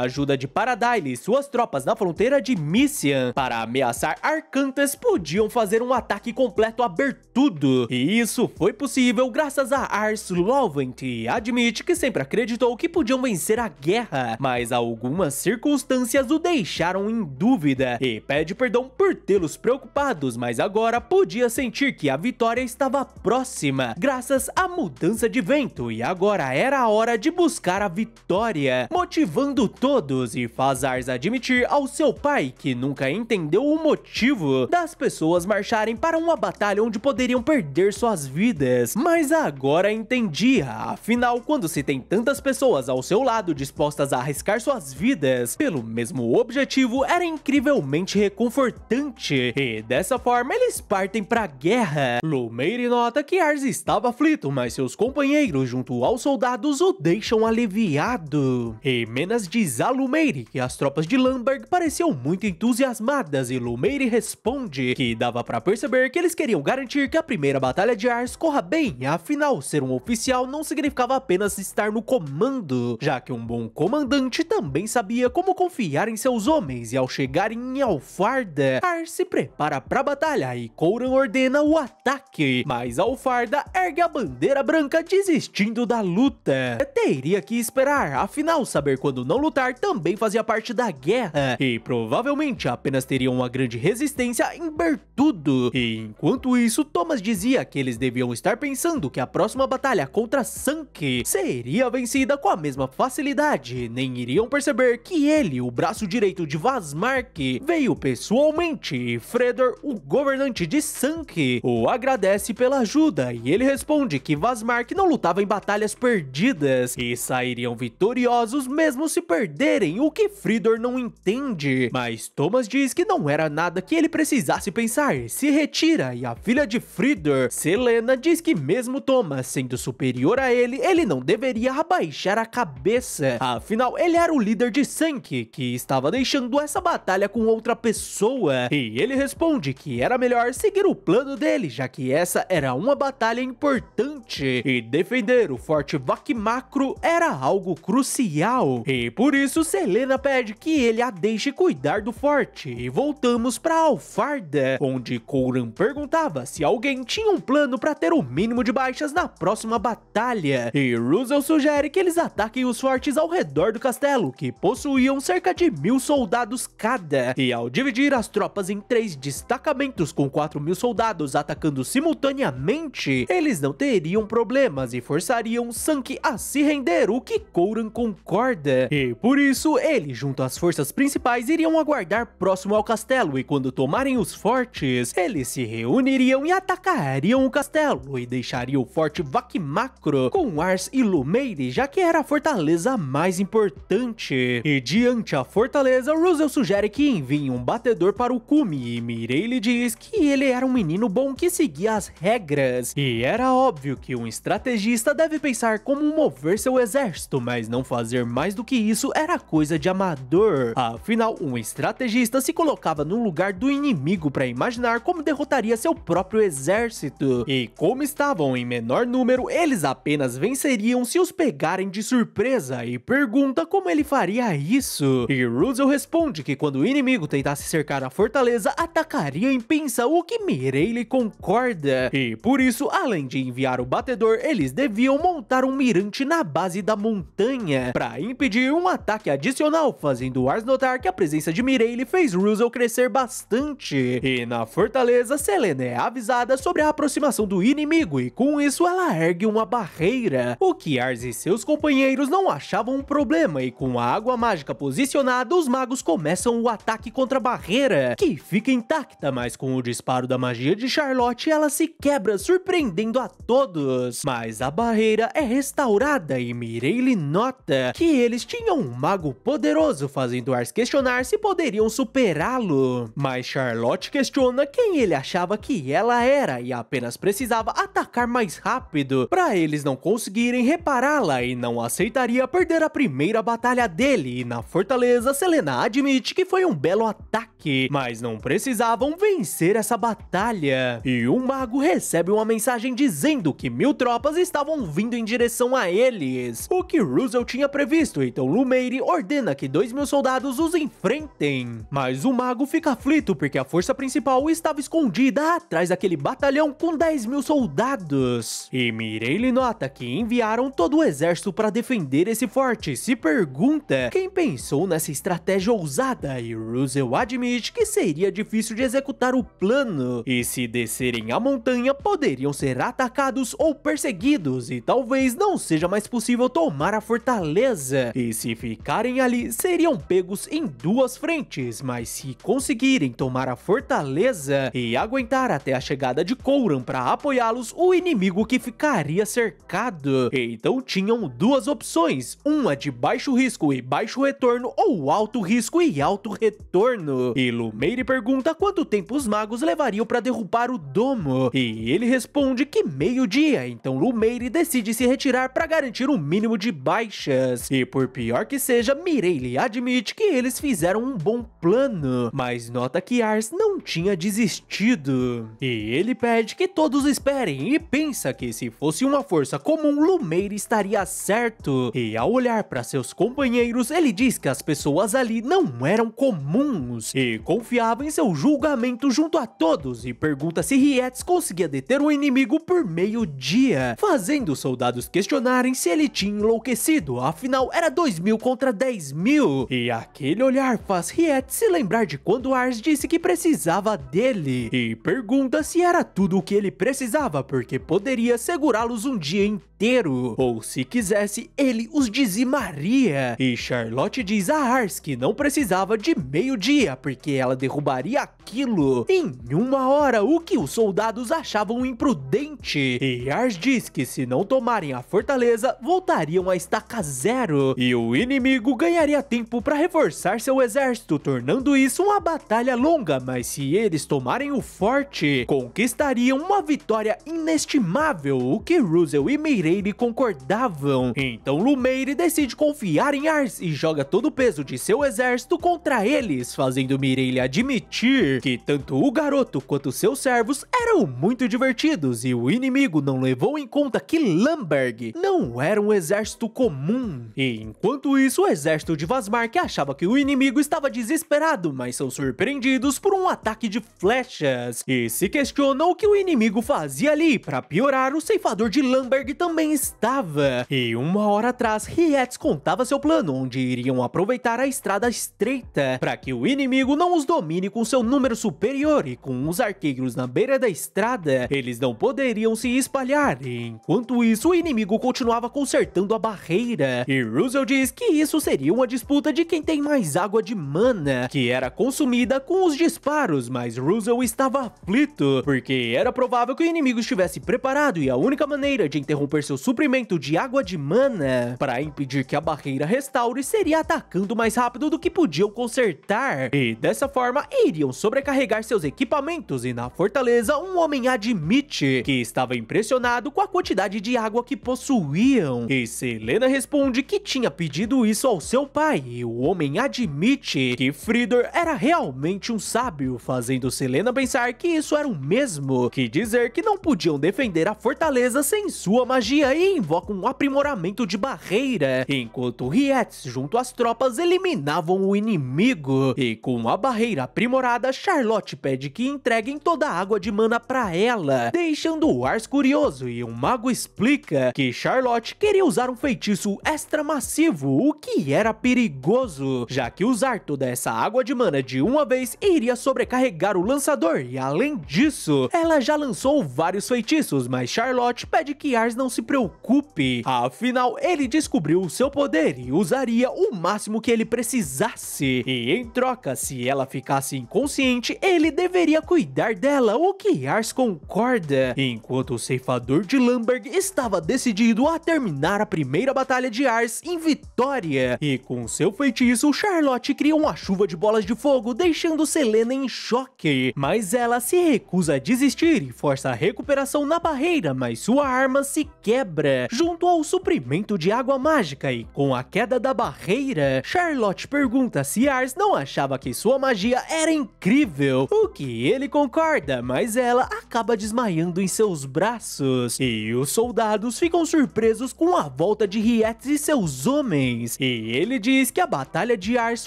ajuda de Paradile e suas tropas na fronteira de Misian, para ameaçar Arcantes, podiam fazer um ataque completo a Bertudo. E isso foi possível graças a Ars Lovent, e admite que sempre acreditou que podiam vencer a guerra, mas algumas circunstâncias o deixaram em dúvida, e pede perdão por tê-los preocupados, mas agora podia sentir que a vitória estava próxima, graças à mudança de vento, e agora era a hora de buscar a vitória, motivando todos, e faz Ars admitir ao seu pai que nunca entendeu o motivo das pessoas marcharem para uma batalha onde poderiam perder suas vidas, mas agora entendia. Afinal, quando se tem tantas pessoas ao seu lado dispostas a arriscar suas vidas pelo mesmo objetivo, era incrivelmente reconfortante, e dessa forma eles partem para a guerra. Lumeire nota que Ars estava aflito, mas seus companheiros junto aos soldados o deixam aliviado. E Menas diz a Lumeire que as tropas de Lamberg pareciam muito entusiasmadas, e Lumeire responde que dava para perceber que eles queriam garantir que a primeira batalha de Ars corra bem, afinal ser um oficial não significava apenas estar no comando, já que um bom comandante também sabia como confiar em seus homens, e ao chegarem em Alfarda, Ars se prepara para a batalha e Coran ordena o ataque, mas Alfarda ergue a bandeira branca desistindo da luta. Teria que esperar, afinal saber quando não lutar também fazia parte da guerra, e provavelmente apenas teriam uma grande resistência em Bertudo. E enquanto isso, Thomas dizia que eles deviam estar pensando que a próxima batalha contra Sanke seria vencida com a mesma facilidade, nem iriam perceber que ele, o braço direito de Vazmark, veio pessoalmente, e Fredor, o governante de Sanke, o agradece pela ajuda, e ele responde que Vazmark não lutava em batalhas perdidas e sairiam vitoriosos mesmo se perderem, o que Fridor não entende, mas Thomas diz que não era nada que ele precisasse pensar, se retira, e a filha de Fridor, Selena, diz que mesmo Thomas sendo superior a ele, ele não deveria abaixar a cabeça, afinal ele era o líder de Sanke, que estava deixando essa batalha com outra pessoa, e ele responde que era melhor seguir o plano dele, já que essa era uma batalha importante, e defender o Forte Vakmakro era algo crucial, e por isso Selena pede que ele a deixe cuidar do forte, e voltamos para Alfarda, onde Coran perguntava se alguém tinha um plano para ter o mínimo de baixas na próxima batalha, e Russell sugere que eles ataquem os fortes ao redor do castelo, que possuíam cerca de 1000 soldados cada, e ao dividir as tropas em 3 destacamentos com 4000 soldados atacando simultaneamente, eles não teriam problemas e forçariam Sanke a se render, o que Coran concorda, e por isso ele junto às forças principais iriam aguardar próximo ao castelo, e quando tomarem os fortes, eles se reuniriam e atacariam o castelo, e deixariam o forte Vakmakro com Ars e Lumeire, já que era a fortaleza mais importante. E diante a fortaleza, Russell sugere que enviem um batedor para o cume, e Mireille diz que ele era um menino bom que seguia as regras, e era óbvio que um estrategista deve pensar como mover seu exército, mas não fazer mais do que isso era coisa de amador. Afinal, um estrategista se colocava no lugar do inimigo para imaginar como derrotaria seu próprio exército, e como estavam em menor número, eles apenas venceriam se os pegarem de surpresa, e pergunta como ele faria isso, e Russell responde que quando o inimigo tentasse cercar a fortaleza, atacaria em pinça, o que Mireille concorda, e por isso, além de enviar o batedor, eles deviam montar um mirante na base da montanha, para impedir um ataque adicional, fazendo Ars notar que a presença de Mireille fez Russell crescer bastante, e na fortaleza, Selena é avisada sobre a aproximação do inimigo, e com isso ela ergue uma barreira, o que Ars e seus companheiros não achavam um problema, e com a água mágica posicionada, os magos começam o ataque contra a barreira, que fica intacta, mas com o disparo da magia de Charlotte, ela se quebra, surpreendendo a todos, mas a barreira é restaurada, e Mireille nota que eles tinham um mago poderoso, fazendo Ars questionar se poderiam superá-lo, mas Charlotte questiona quem ele achava que ela era, e apenas precisava atacar mais rápido, para eles não conseguirem conseguirem repará-la e não aceitaria perder a primeira batalha dele. E na fortaleza, Selena admite que foi um belo ataque, mas não precisavam vencer essa batalha. E o mago recebe uma mensagem dizendo que 1000 tropas estavam vindo em direção a eles, o que Russell tinha previsto, então Lumeire ordena que 2000 soldados os enfrentem. Mas o mago fica aflito porque a força principal estava escondida atrás daquele batalhão com 10.000 soldados. E Mireille nota que enviaram todo o exército para defender esse forte e se pergunta quem pensou nessa estratégia ousada, e Russell admite que seria difícil de executar o plano, e se descerem a montanha poderiam ser atacados ou perseguidos e talvez não seja mais possível tomar a fortaleza, e se ficarem ali seriam pegos em duas frentes, mas se conseguirem tomar a fortaleza e aguentar até a chegada de Coran para apoiá-los, o inimigo que ficaria cercado. Então tinham duas opções, uma de baixo risco e baixo retorno ou alto risco e alto retorno. E Lumeire pergunta quanto tempo os magos levariam para derrubar o domo, e ele responde que meio-dia, então Lumeire decide se retirar para garantir um mínimo de baixas. E por pior que seja, Mireille admite que eles fizeram um bom plano, mas nota que Ars não tinha desistido. E ele pede que todos esperem e pensa que se fosse uma força comum, Lumeire estaria certo. E ao olhar para seus companheiros, ele diz que as pessoas ali não eram comuns e confiava em seu julgamento junto a todos, e pergunta se Rietes conseguia deter o inimigo por meio-dia, fazendo os soldados questionarem se ele tinha enlouquecido, afinal era 2000 contra 10.000. E aquele olhar faz Rietes se lembrar de quando Ars disse que precisava dele, e pergunta se era tudo o que ele precisava, porque poderia segurá-los um dia inteiro, ou se quisesse, ele os dizimaria. E Charlotte diz a Ars que não precisava de meio-dia, porque ela derrubaria aquilo em uma hora, o que os soldados achavam imprudente. E Ars diz que se não tomarem a fortaleza, voltariam a estaca zero, e o inimigo ganharia tempo para reforçar seu exército, tornando isso uma batalha longa, mas se eles tomarem o forte, conquistariam uma vitória inestimável, o que Russell e Mireille concordavam. Então Lumeire decide confiar em Ars e joga todo o peso de seu exército contra eles, fazendo Mireille admitir que tanto o garoto quanto seus servos eram muito divertidos, e o inimigo não levou em conta que Lamberg não era um exército comum. E enquanto isso, o exército de Vasmark achava que o inimigo estava desesperado, mas são surpreendidos por um ataque de flechas e se questionam o que o inimigo fazia ali. Para piorar, o ceifador de Lamberg também estava. E uma hora atrás, Rietes contava seu plano, onde iriam aproveitar a estrada estreita para que o inimigo não os domine com seu número superior, e com os arqueiros na beira da estrada, eles não poderiam se espalhar. E enquanto isso, o inimigo continuava consertando a barreira, e Russell diz que isso seria uma disputa de quem tem mais água de mana, que era consumida com os disparos, mas Russell estava aflito, porque era provável que o inimigo estivesse preparado, e a única maneira de interromper seu suprimento de água de mana para impedir que a barreira restaure seria atacando mais rápido do que podiam consertar, e dessa forma iriam sobrecarregar seus equipamentos. E na fortaleza, um homem admite que estava impressionado com a quantidade de água que possuíam, e Selena responde que tinha pedido isso ao seu pai, e o homem admite que Fridor era realmente um sábio, fazendo Selena pensar que isso era o mesmo que dizer que não podiam defender a fortaleza sem sua magia, e invoca um aprimoramento de barreira, enquanto Rietes junto às tropas eliminavam o inimigo. E com a barreira aprimorada, Charlotte pede que entreguem toda a água de mana para ela, deixando o Ars curioso, e um mago explica que Charlotte queria usar um feitiço extra massivo, o que era perigoso, já que usar toda essa água de mana de uma vez iria sobrecarregar o lançador, e além disso, ela já lançou vários feitiços, mas Charlotte pede que Ars não se preocupe, afinal ele descobriu o seu poder e usaria o máximo que ele precisasse, e em troca, se ela ficasse inconsciente, ele deveria cuidar dela, o que Ars concorda, enquanto o ceifador de Lamberg estava decidido a terminar a primeira batalha de Ars em vitória, e com seu feitiço, Charlotte cria uma chuva de bolas de fogo, deixando Selena em choque, mas ela se recusa a desistir e força a recuperação na barreira, mas sua arma se quebra quebra junto ao suprimento de água mágica, e com a queda da barreira, Charlotte pergunta se Ars não achava que sua magia era incrível, o que ele concorda, mas ela acaba desmaiando em seus braços, e os soldados ficam surpresos com a volta de Rietes e seus homens, e ele diz que a batalha de Ars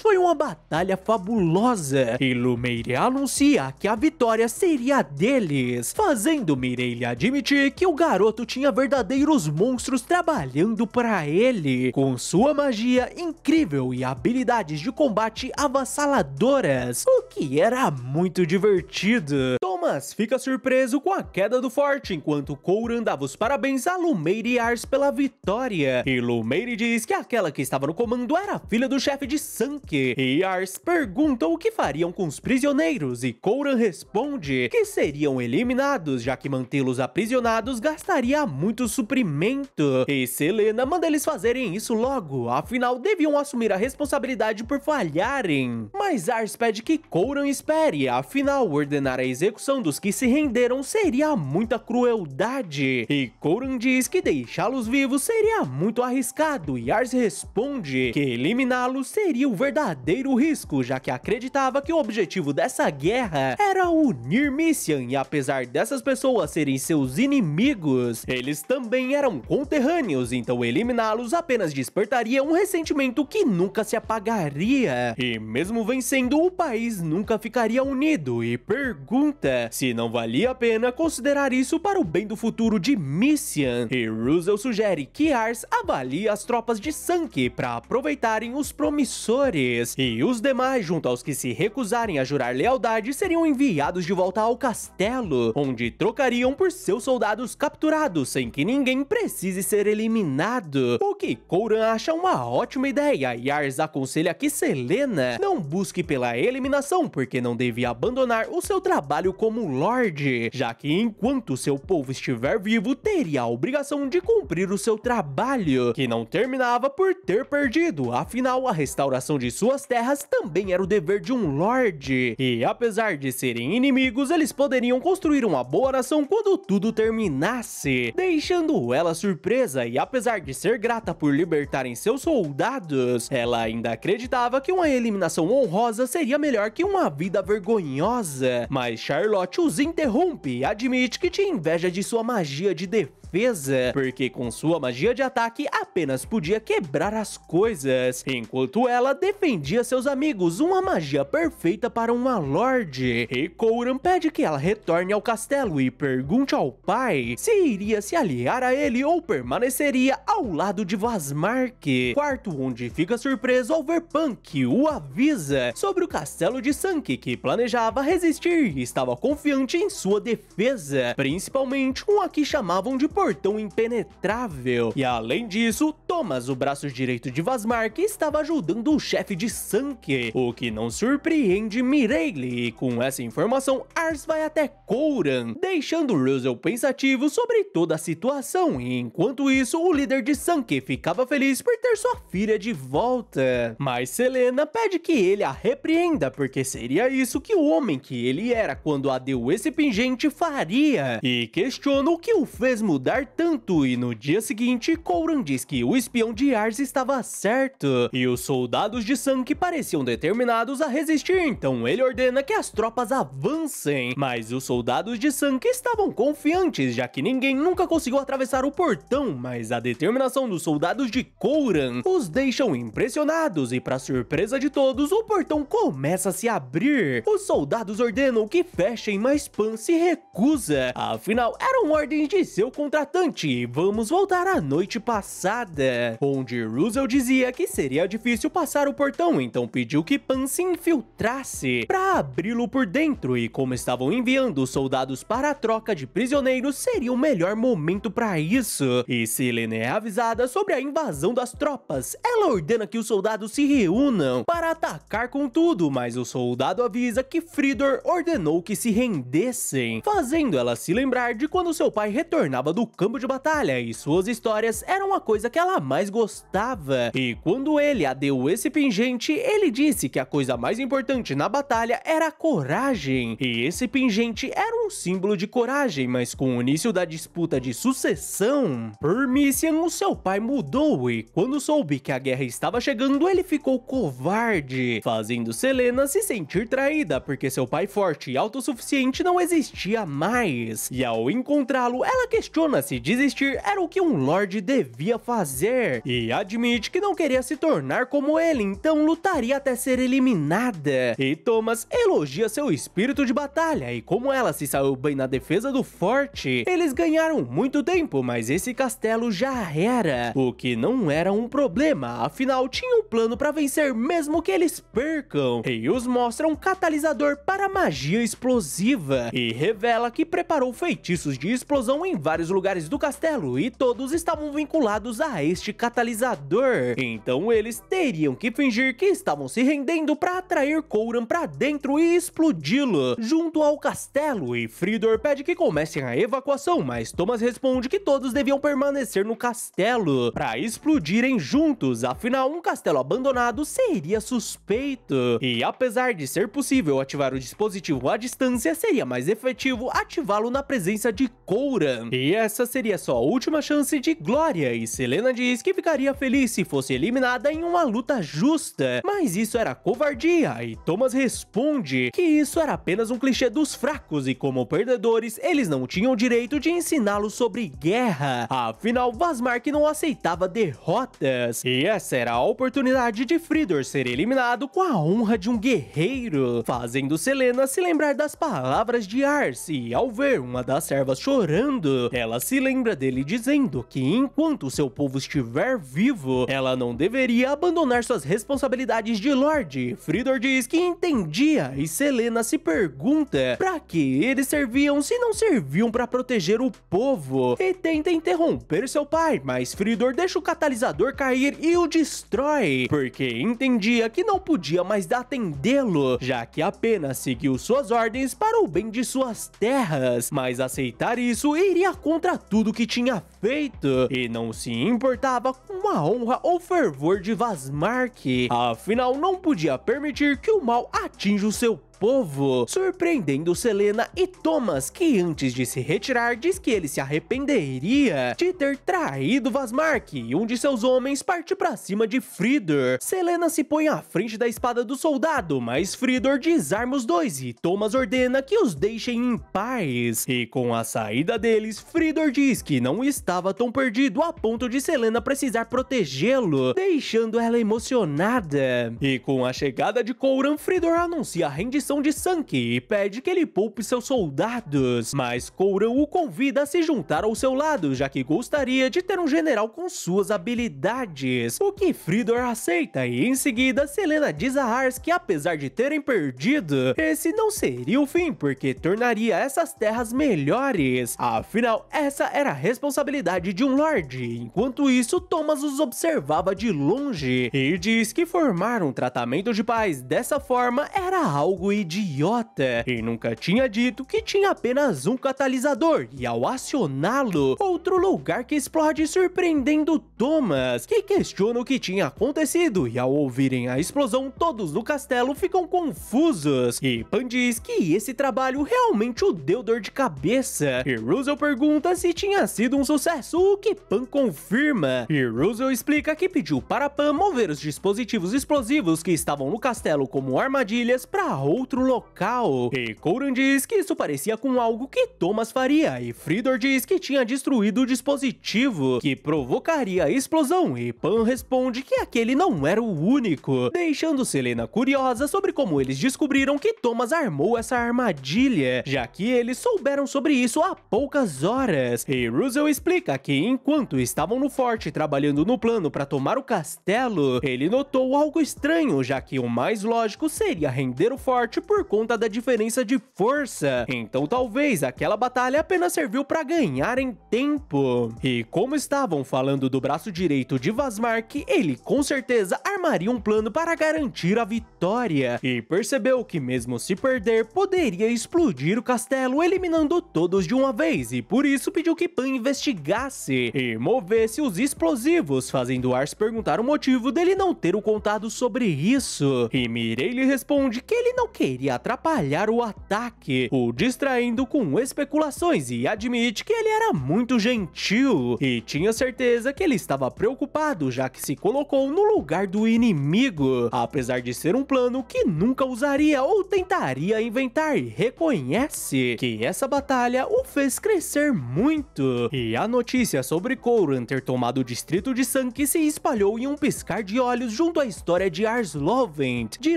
foi uma batalha fabulosa, e Lumeire anuncia que a vitória seria deles, fazendo Mireille admitir que o garoto tinha verdadeiros monstros trabalhando para ele, com sua magia incrível e habilidades de combate avassaladoras, o que era muito divertido. Thomas fica surpreso com a queda do forte, enquanto Coran dava os parabéns a Lumeire e Ars pela vitória, e Lumeire diz que aquela que estava no comando era a filha do chefe de Sanke, e Ars pergunta o que fariam com os prisioneiros, e Coran responde que seriam eliminados, já que mantê-los aprisionados gastaria muito suprimento, e Selena manda eles fazerem isso logo, afinal deviam assumir a responsabilidade por falharem. Mas Ars pede que Coran espere, afinal ordenar a execução dos que se renderam seria muita crueldade, e Coran diz que deixá-los vivos seria muito arriscado, e Ars responde que eliminá-los seria o verdadeiro risco, já que acreditava que o objetivo dessa guerra era unir Misian, e apesar dessas pessoas serem seus inimigos, eles também eram conterrâneos, então eliminá-los apenas despertaria um ressentimento que nunca se apagaria, e mesmo vencendo, o país nunca ficaria unido, e pergunta se não valia a pena considerar isso para o bem do futuro de Misian, e Russell sugere que Ars avalie as tropas de Sanke para aproveitarem os promissores, e os demais, junto aos que se recusarem a jurar lealdade, seriam enviados de volta ao castelo, onde trocariam por seus soldados capturados, sem que ninguém precise ser eliminado, o que Coran acha uma ótima ideia, e Ars aconselha que Selena não busque pela eliminação, porque não devia abandonar o seu trabalho como Lorde, já que enquanto seu povo estiver vivo, teria a obrigação de cumprir o seu trabalho, que não terminava por ter perdido, afinal a restauração de suas terras também era o dever de um Lorde, e apesar de serem inimigos, eles poderiam construir uma boa nação quando tudo terminasse, deixando ela surpresa, e apesar de ser grata por libertarem seus soldados, ela ainda acreditava que uma eliminação honrosa seria melhor que uma vida vergonhosa, mas Charlotte os interrompe e admite que tinha inveja de sua magia de defesa, porque com sua magia de ataque apenas podia quebrar as coisas, enquanto ela defendia seus amigos, uma magia perfeita para uma Lorde. E Coran pede que ela retorne ao castelo e pergunte ao pai se iria se aliar a ele ou permaneceria ao lado de Vazmark, quarto onde fica surpreso ao ver Pan, que o avisa sobre o castelo de Sanke, que planejava resistir e estava confiante em sua defesa, principalmente com a que chamavam de portão impenetrável. E além disso, Thomas, o braço direito de Vazmark, estava ajudando o chefe de Sanke, o que não surpreende Mireille, e com essa informação, Ars vai até Coran, deixando Russell pensativo sobre toda a situação, e enquanto isso, o líder de Sanke ficava feliz por ter sua filha de volta. Mas Selena pede que ele a repreenda, porque seria isso que o homem que ele era quando a deu esse pingente faria, e questiona o que o fez mudar tanto, e no dia seguinte, Coran diz que o espião de Ars estava certo, e os soldados de Sanke pareciam determinados a resistir, então ele ordena que as tropas avancem, mas os soldados de Sanke estavam confiantes, já que ninguém nunca conseguiu atravessar o portão, mas a determinação dos soldados de Coran os deixam impressionados, e para surpresa de todos, o portão começa a se abrir. Os soldados ordenam que fechem, mas Pan se recusa, afinal eram ordens de seu contratante, e vamos voltar à noite passada, onde Russell dizia que seria difícil passar o portão, então pediu que Pan se infiltrasse para abri-lo por dentro, e como estavam enviando os soldados para a troca de prisioneiros, seria o melhor momento para isso. E Selena é avisada sobre a invasão das tropas. Ela ordena que os soldados se reúnam para atacar com tudo, mas o soldado avisa que Fridor ordenou que se rendessem, fazendo ela se lembrar de quando seu pai retornava do campo de batalha e suas histórias eram a coisa que ela mais gostava. E quando ele a deu esse pingente, ele disse que a coisa mais importante na batalha era a coragem. E esse pingente era um símbolo de coragem, mas com o início da disputa de sucessão, Permician, o seu pai, mudou e quando soube que a guerra estava chegando, ele ficou covarde, fazendo Celaena se sentir traída porque seu pai forte e autossuficiente não existia mais. E ao encontrá-lo, ela questiona se desistir era o que um Lorde devia fazer e admite que não queria se tornar como ele, então lutaria até ser eliminada. E Thomas elogia seu espírito de batalha e como ela se saiu bem na defesa do forte. Eles ganharam muito tempo, mas esse castelo já era, o que não era um problema, afinal tinha um plano para vencer mesmo que eles percam. E os mostra um catalisador para magia explosiva e revela que preparou feitiços de explosão em vários lugares do castelo e todos estavam vinculados a este catalisador. Então eles teriam que fingir que estavam se rendendo para atrair Coran para dentro e explodi-lo junto ao castelo. E Fridor pede que comecem a evacuação, mas Thomas responde que todos deviam permanecer no castelo para explodirem juntos, afinal um castelo abandonado seria suspeito. E apesar de ser possível ativar o dispositivo à distância, seria mais efetivo ativá-lo na presença de Coran. E essa seria sua última chance de glória, e Celaena diz que ficaria feliz se fosse eliminada em uma luta justa, mas isso era covardia, e Thomas responde que isso era apenas um clichê dos fracos e como perdedores, eles não tinham o direito de ensiná-los sobre guerra, afinal Vazmark não aceitava derrotas, e essa era a oportunidade de Fridor ser eliminado com a honra de um guerreiro, fazendo Celaena se lembrar das palavras de Ars, e ao ver uma das servas chorando, ela se lembra dele dizendo que enquanto seu povo estiver vivo, ela não deveria abandonar suas responsabilidades de Lorde. Fridor diz que entendia e Celaena se pergunta pra que eles serviam se não serviam pra proteger o povo, e tenta interromper seu pai, mas Fridor deixa o catalisador cair e o destrói, porque entendia que não podia mais atendê-lo, já que apenas seguiu suas ordens para o bem de suas terras, mas aceitar isso iria contra tudo que tinha feito, e não se importava com a honra ou fervor de Vazmark, afinal não podia permitir que o mal atinja o seu povo, surpreendendo Celaena e Thomas, que antes de se retirar diz que ele se arrependeria de ter traído Vazmark, e um de seus homens parte pra cima de Fridor. Celaena se põe à frente da espada do soldado, mas Fridor desarma os dois e Thomas ordena que os deixem em paz. E com a saída deles, Fridor diz que não estava tão perdido a ponto de Celaena precisar protegê-lo, deixando ela emocionada. E com a chegada de Coran, Fridor anuncia a rendição de Sankey e pede que ele poupe seus soldados, mas Coran o convida a se juntar ao seu lado, já que gostaria de ter um general com suas habilidades, o que Fridor aceita, e em seguida Celaena diz a Ars que apesar de terem perdido, esse não seria o fim, porque tornaria essas terras melhores, afinal essa era a responsabilidade de um Lorde. Enquanto isso, Thomas os observava de longe e diz que formar um tratamento de paz dessa forma era algo idiota, e nunca tinha dito que tinha apenas um catalisador, e ao acioná-lo, outro lugar que explode, surpreendendo Thomas, que questiona o que tinha acontecido, e ao ouvirem a explosão, todos no castelo ficam confusos, e Pan diz que esse trabalho realmente o deu dor de cabeça, e Russell pergunta se tinha sido um sucesso, o que Pan confirma, e Russell explica que pediu para Pan mover os dispositivos explosivos que estavam no castelo como armadilhas para outro local, e Coran diz que isso parecia com algo que Thomas faria, e Fridor diz que tinha destruído o dispositivo que provocaria a explosão, e Pan responde que aquele não era o único, deixando Celaena curiosa sobre como eles descobriram que Thomas armou essa armadilha, já que eles souberam sobre isso há poucas horas, e Russell explica que enquanto estavam no forte trabalhando no plano para tomar o castelo, ele notou algo estranho, já que o mais lógico seria render o forte forte por conta da diferença de força. Então talvez aquela batalha apenas serviu para ganharem tempo. E como estavam falando do braço direito de Vazmark, ele com certeza armaria um plano para garantir a vitória. E percebeu que mesmo se perder, poderia explodir o castelo, eliminando todos de uma vez. E por isso pediu que Pan investigasse e movesse os explosivos, fazendo Ars perguntar o motivo dele não ter o contado sobre isso. E Mirei lhe responde que ele não queria atrapalhar o ataque, o distraindo com especulações, e admite que ele era muito gentil e tinha certeza que ele estava preocupado, já que se colocou no lugar do inimigo, apesar de ser um plano que nunca usaria ou tentaria inventar, e reconhece que essa batalha o fez crescer muito. E a notícia sobre Khorran ter tomado o distrito de Sanki se espalhou em um piscar de olhos junto à história de Ars Lothent, de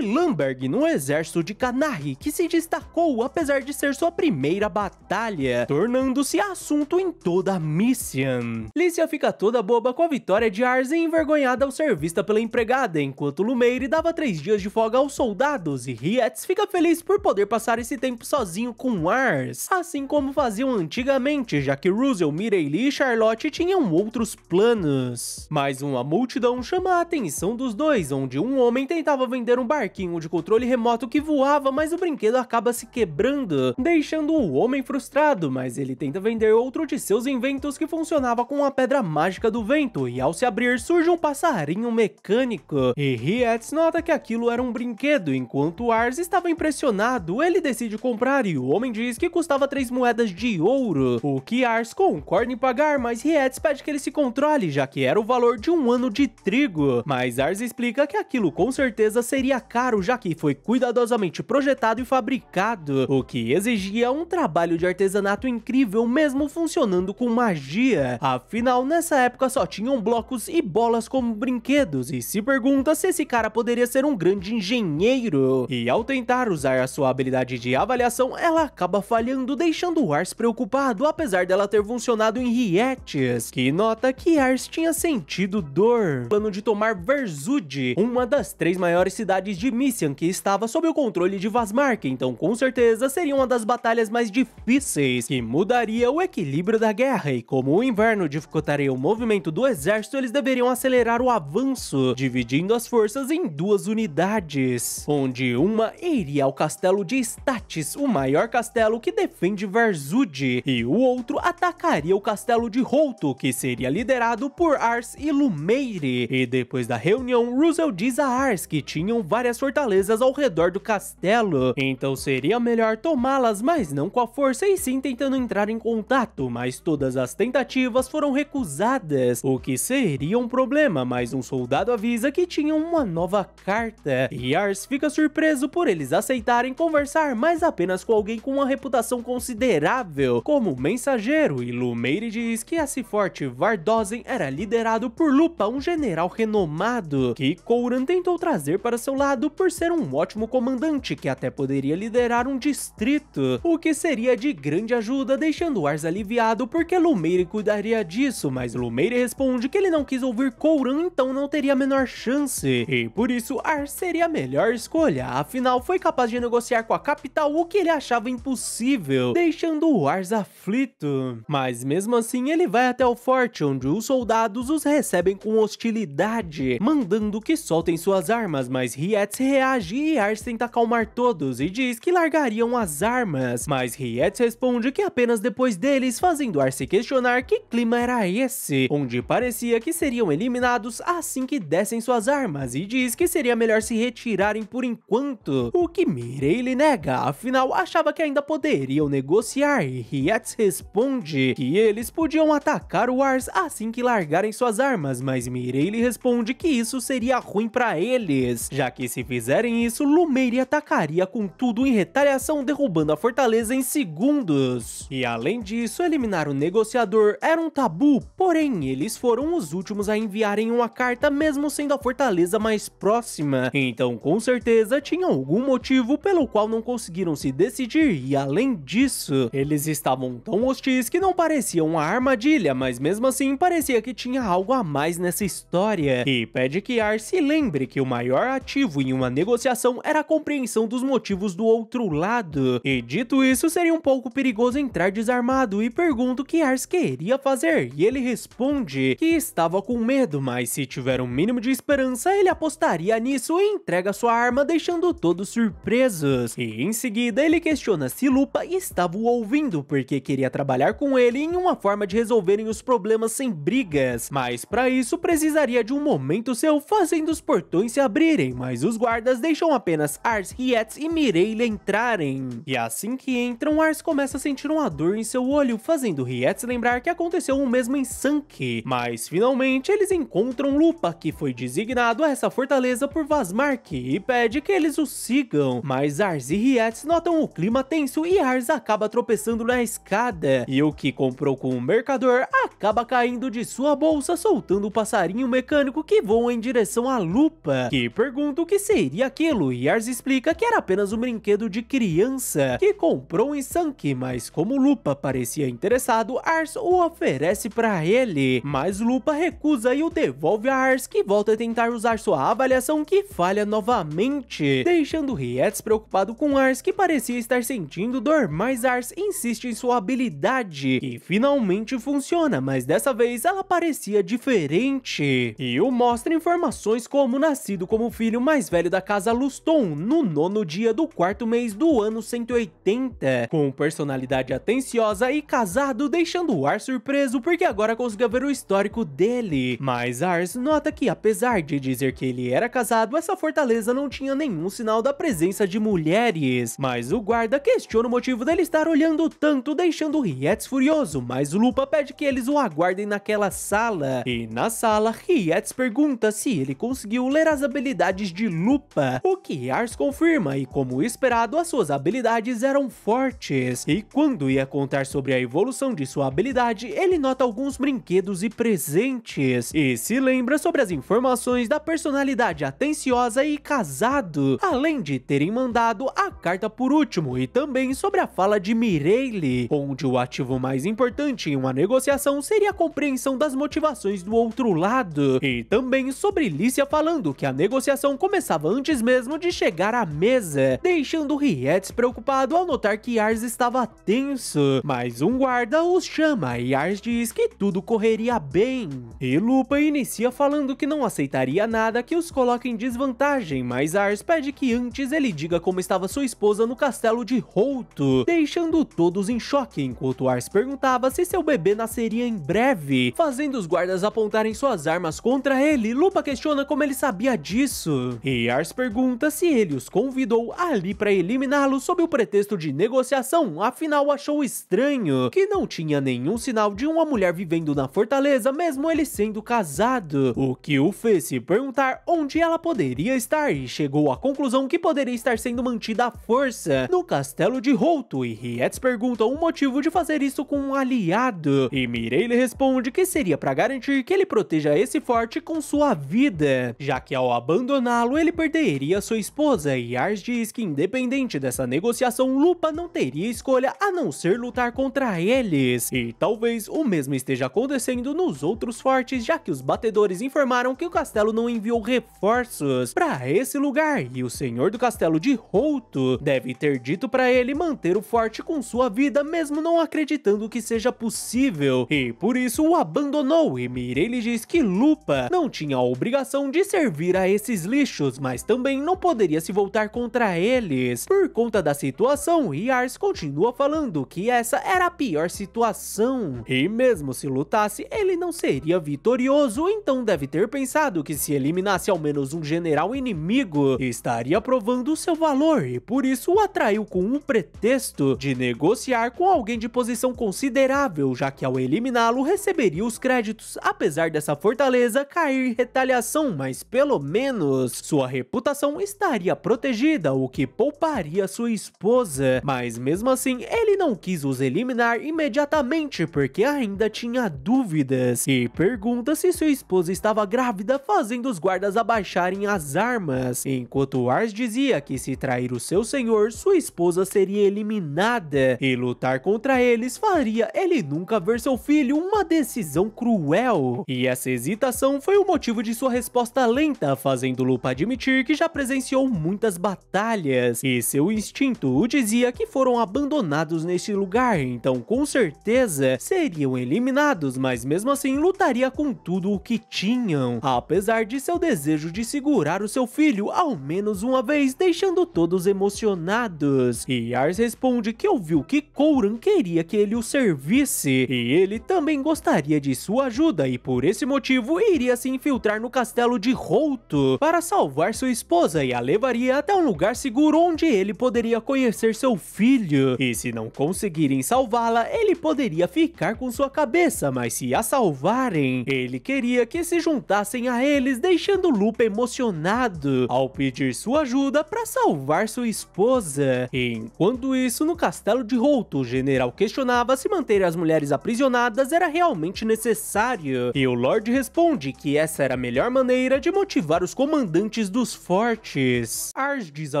Lamberg no exército de Qunari, que se destacou apesar de ser sua primeira batalha, tornando-se assunto em toda a Mission. Lícia fica toda boba com a vitória de Ars e envergonhada ao ser vista pela empregada, enquanto Lumeire dava 3 dias de folga aos soldados, e Rietz fica feliz por poder passar esse tempo sozinho com Ars, assim como faziam antigamente, já que Russell, Mireille e Charlotte tinham outros planos. Mas uma multidão chama a atenção dos dois, onde um homem tentava vender um barquinho de controle remoto que voava, mas o brinquedo acaba se quebrando, deixando o homem frustrado, mas ele tenta vender outro de seus inventos que funcionava com a pedra mágica do vento, e ao se abrir surge um passarinho mecânico, e Rietz nota que aquilo era um brinquedo. Enquanto Ars estava impressionado, ele decide comprar e o homem diz que custava 3 moedas de ouro, o que Ars concorda em pagar, mas Rietz pede que ele se controle, já que era o valor de 1 ano de trigo. Mas Ars explica que aquilo com certeza seria caro, já que foi cuidadosamente projetado e fabricado, o que exigia um trabalho de artesanato incrível mesmo funcionando com magia. Afinal, nessa época só tinham blocos e bolas como brinquedos, e se pergunta se esse cara poderia ser um grande engenheiro. E ao tentar usar a sua habilidade de avaliação, ela acaba falhando, deixando Ars preocupado, apesar dela ter funcionado em Rietz, que nota que Ars tinha sentido dor. Plano de tomar Verzud, uma das 3 maiores cidades de Mission, que estava sob o controle de Vazmark, então com certeza seria uma das batalhas mais difíceis, que mudaria o equilíbrio da guerra, e como o inverno dificultaria o movimento do exército, eles deveriam acelerar o avanço, dividindo as forças em 2 unidades, onde uma iria ao castelo de Statis, o maior castelo que defende Verzud, e o outro atacaria o castelo de Holto, que seria liderado por Ars e Lumeire. E depois da reunião, Russell diz a Ars que tinham várias fortalezas ao redor do castelo, então seria melhor tomá-las, mas não com a força, e sim tentando entrar em contato, mas todas as tentativas foram recusadas, o que seria um problema, mas um soldado avisa que tinham uma nova carta, e Ars fica surpreso por eles aceitarem conversar, mas apenas com alguém com uma reputação considerável, como mensageiro, e Lumeire diz que esse forte Vardosen era liderado por Lupa, um general renomado, que Khorran tentou trazer para seu lado por ser um ótimo comandante, que até poderia liderar um distrito, o que seria de grande ajuda, deixando Ars aliviado porque Lumeire cuidaria disso, mas Lumeire responde que ele não quis ouvir Khorran, então não teria a menor chance, e por isso Ars seria a melhor escolha, afinal foi capaz de negociar com a capital o que ele achava impossível, deixando Ars aflito. Mas mesmo assim ele vai até o forte, onde os soldados os recebem com hostilidade, mandando que soltem suas armas, mas Rietz reage e Ars tenta acalmar todos e diz que largariam as armas, mas Rietz responde que apenas depois deles, fazendo Ars se questionar que clima era esse, onde parecia que seriam eliminados assim que dessem suas armas, e diz que seria melhor se retirarem por enquanto, o que Mireille nega, afinal achava que ainda poderiam negociar, e Rietz responde que eles podiam atacar o Ars assim que largarem suas armas, mas Mireille responde que isso seria ruim para eles, já que se fizerem isso, Lumeire atacaria com tudo em retaliação, derrubando a fortaleza em segundos. E além disso, eliminar o negociador era um tabu, porém eles foram os últimos a enviarem uma carta, mesmo sendo a fortaleza mais próxima, então com certeza tinha algum motivo pelo qual não conseguiram se decidir, e além disso, eles estavam tão hostis que não parecia uma armadilha, mas mesmo assim parecia que tinha algo a mais nessa história, e pede que Ars se lembre que o maior ativo em uma negociação era compreender compreensão dos motivos do outro lado. E dito isso, seria um pouco perigoso entrar desarmado, e pergunta o que Ars queria fazer, e ele responde que estava com medo, mas se tiver um mínimo de esperança, ele apostaria nisso e entrega sua arma, deixando todos surpresos. E em seguida, ele questiona se Lupa estava o ouvindo, porque queria trabalhar com ele em uma forma de resolverem os problemas sem brigas, mas para isso precisaria de um momento seu, fazendo os portões se abrirem, mas os guardas deixam apenas Ars, Rietz e Mireille entrarem. E assim que entram, Ars começa a sentir uma dor em seu olho, fazendo Rietz lembrar que aconteceu o mesmo em Sanke. Mas finalmente eles encontram Lupa, que foi designado a essa fortaleza por Vazmark, e pede que eles o sigam. Mas Ars e Rietz notam o clima tenso e Ars acaba tropeçando na escada, e o que comprou com o mercador acaba caindo de sua bolsa, soltando o passarinho mecânico que voa em direção a Lupa, que pergunta o que seria aquilo, e Ars explica que era apenas um brinquedo de criança que comprou em Sanke, mas como Lupa parecia interessado, Ars o oferece para ele, mas Lupa recusa e o devolve a Ars, que volta a tentar usar sua avaliação, que falha novamente, deixando Rietz preocupado com Ars, que parecia estar sentindo dor, mas Ars insiste em sua habilidade, que finalmente funciona, mas dessa vez ela parecia diferente, e o mostra informações como nascido como filho mais velho da casa Luston, no 9º dia do 4º mês do ano 180, com personalidade atenciosa e casado, deixando o Ars surpreso porque agora conseguia ver o histórico dele. Mas Ars nota que apesar de dizer que ele era casado, essa fortaleza não tinha nenhum sinal da presença de mulheres, mas o guarda questiona o motivo dele estar olhando tanto, deixando Rietz furioso, mas Lupa pede que eles o aguardem naquela sala, e na sala Rietz pergunta se ele conseguiu ler as habilidades de Lupa, o que Ars confirma, e como esperado, as suas habilidades eram fortes, e quando ia contar sobre a evolução de sua habilidade, ele nota alguns brinquedos e presentes, e se lembra sobre as informações da personalidade atenciosa e casado, além de terem mandado a carta por último, e também sobre a fala de Mireille, onde o ativo mais importante em uma negociação seria a compreensão das motivações do outro lado, e também sobre Lícia falando que a negociação começava antes mesmo de chegar à mesa, deixando Rietz preocupado ao notar que Ars estava tenso, mas um guarda os chama e Ars diz que tudo correria bem, e Lupa inicia falando que não aceitaria nada que os coloque em desvantagem, mas Ars pede que antes ele diga como estava sua esposa no castelo de Holto, deixando todos em choque, enquanto Ars perguntava se seu bebê nasceria em breve, fazendo os guardas apontarem suas armas contra ele. Lupa questiona como ele sabia disso, e Ars pergunta se ele os convidou ali para eliminá-lo sob o pretexto de negociação, afinal achou estranho que não tinha nenhum sinal de uma mulher vivendo na fortaleza, mesmo ele sendo casado, o que o fez se perguntar onde ela poderia estar, e chegou à conclusão que poderia estar sendo mantida à força no castelo de Holto, e Rietz pergunta o motivo de fazer isso com um aliado, e Mireille responde que seria para garantir que ele proteja esse forte com sua vida, já que ao abandoná-lo ele perderia sua esposa, e Ars diz que independente dessa negociação, Lupa não teria escolha a não ser lutar contra eles, e talvez o mesmo esteja acontecendo nos outros fortes, já que os batedores informaram que o castelo não enviou reforços para esse lugar, e o senhor do castelo de Holto deve ter dito para ele manter o forte com sua vida, mesmo não acreditando que seja possível, e por isso o abandonou, e Mireille diz que Lupa não tinha a obrigação de servir a esses lixos, mas também não poderia se voltar contra eles por conta da situação, e Ars continua falando que essa era a pior situação, e mesmo se lutasse, ele não seria vitorioso, então deve ter pensado que se eliminasse ao menos um general inimigo, estaria provando seu valor, e por isso o atraiu com um pretexto de negociar com alguém de posição considerável, já que ao eliminá-lo receberia os créditos, apesar dessa fortaleza cair em retaliação, mas pelo menos sua reputação estaria protegida, o que pouparia sua esposa, mas mesmo assim ele não quis os eliminar imediatamente porque ainda tinha dúvidas, e pergunta se sua esposa estava grávida, fazendo os guardas abaixarem as armas, enquanto Ars dizia que se trair o seu senhor, sua esposa seria eliminada, e lutar contra eles faria ele nunca ver seu filho, uma decisão cruel, e essa hesitação foi o motivo de sua resposta lenta, fazendo Lupa admitir que já presenciou muitas muitas batalhas, e seu instinto o dizia que foram abandonados neste lugar, então com certeza seriam eliminados, mas mesmo assim lutaria com tudo o que tinham, apesar de seu desejo de segurar o seu filho ao menos uma vez, deixando todos emocionados. E Ars responde que ouviu que Kouran queria que ele o servisse, e ele também gostaria de sua ajuda, e por esse motivo iria se infiltrar no castelo de Holto para salvar sua esposa e a levaria até um lugar seguro onde ele poderia conhecer seu filho. E se não conseguirem salvá-la, ele poderia ficar com sua cabeça, mas se a salvarem, ele queria que se juntassem a eles, deixando Lupa emocionado ao pedir sua ajuda para salvar sua esposa. E enquanto isso, no castelo de Holto, o general questionava se manter as mulheres aprisionadas era realmente necessário, e o Lorde responde que essa era a melhor maneira de motivar os comandantes dos fortes. Ars diz a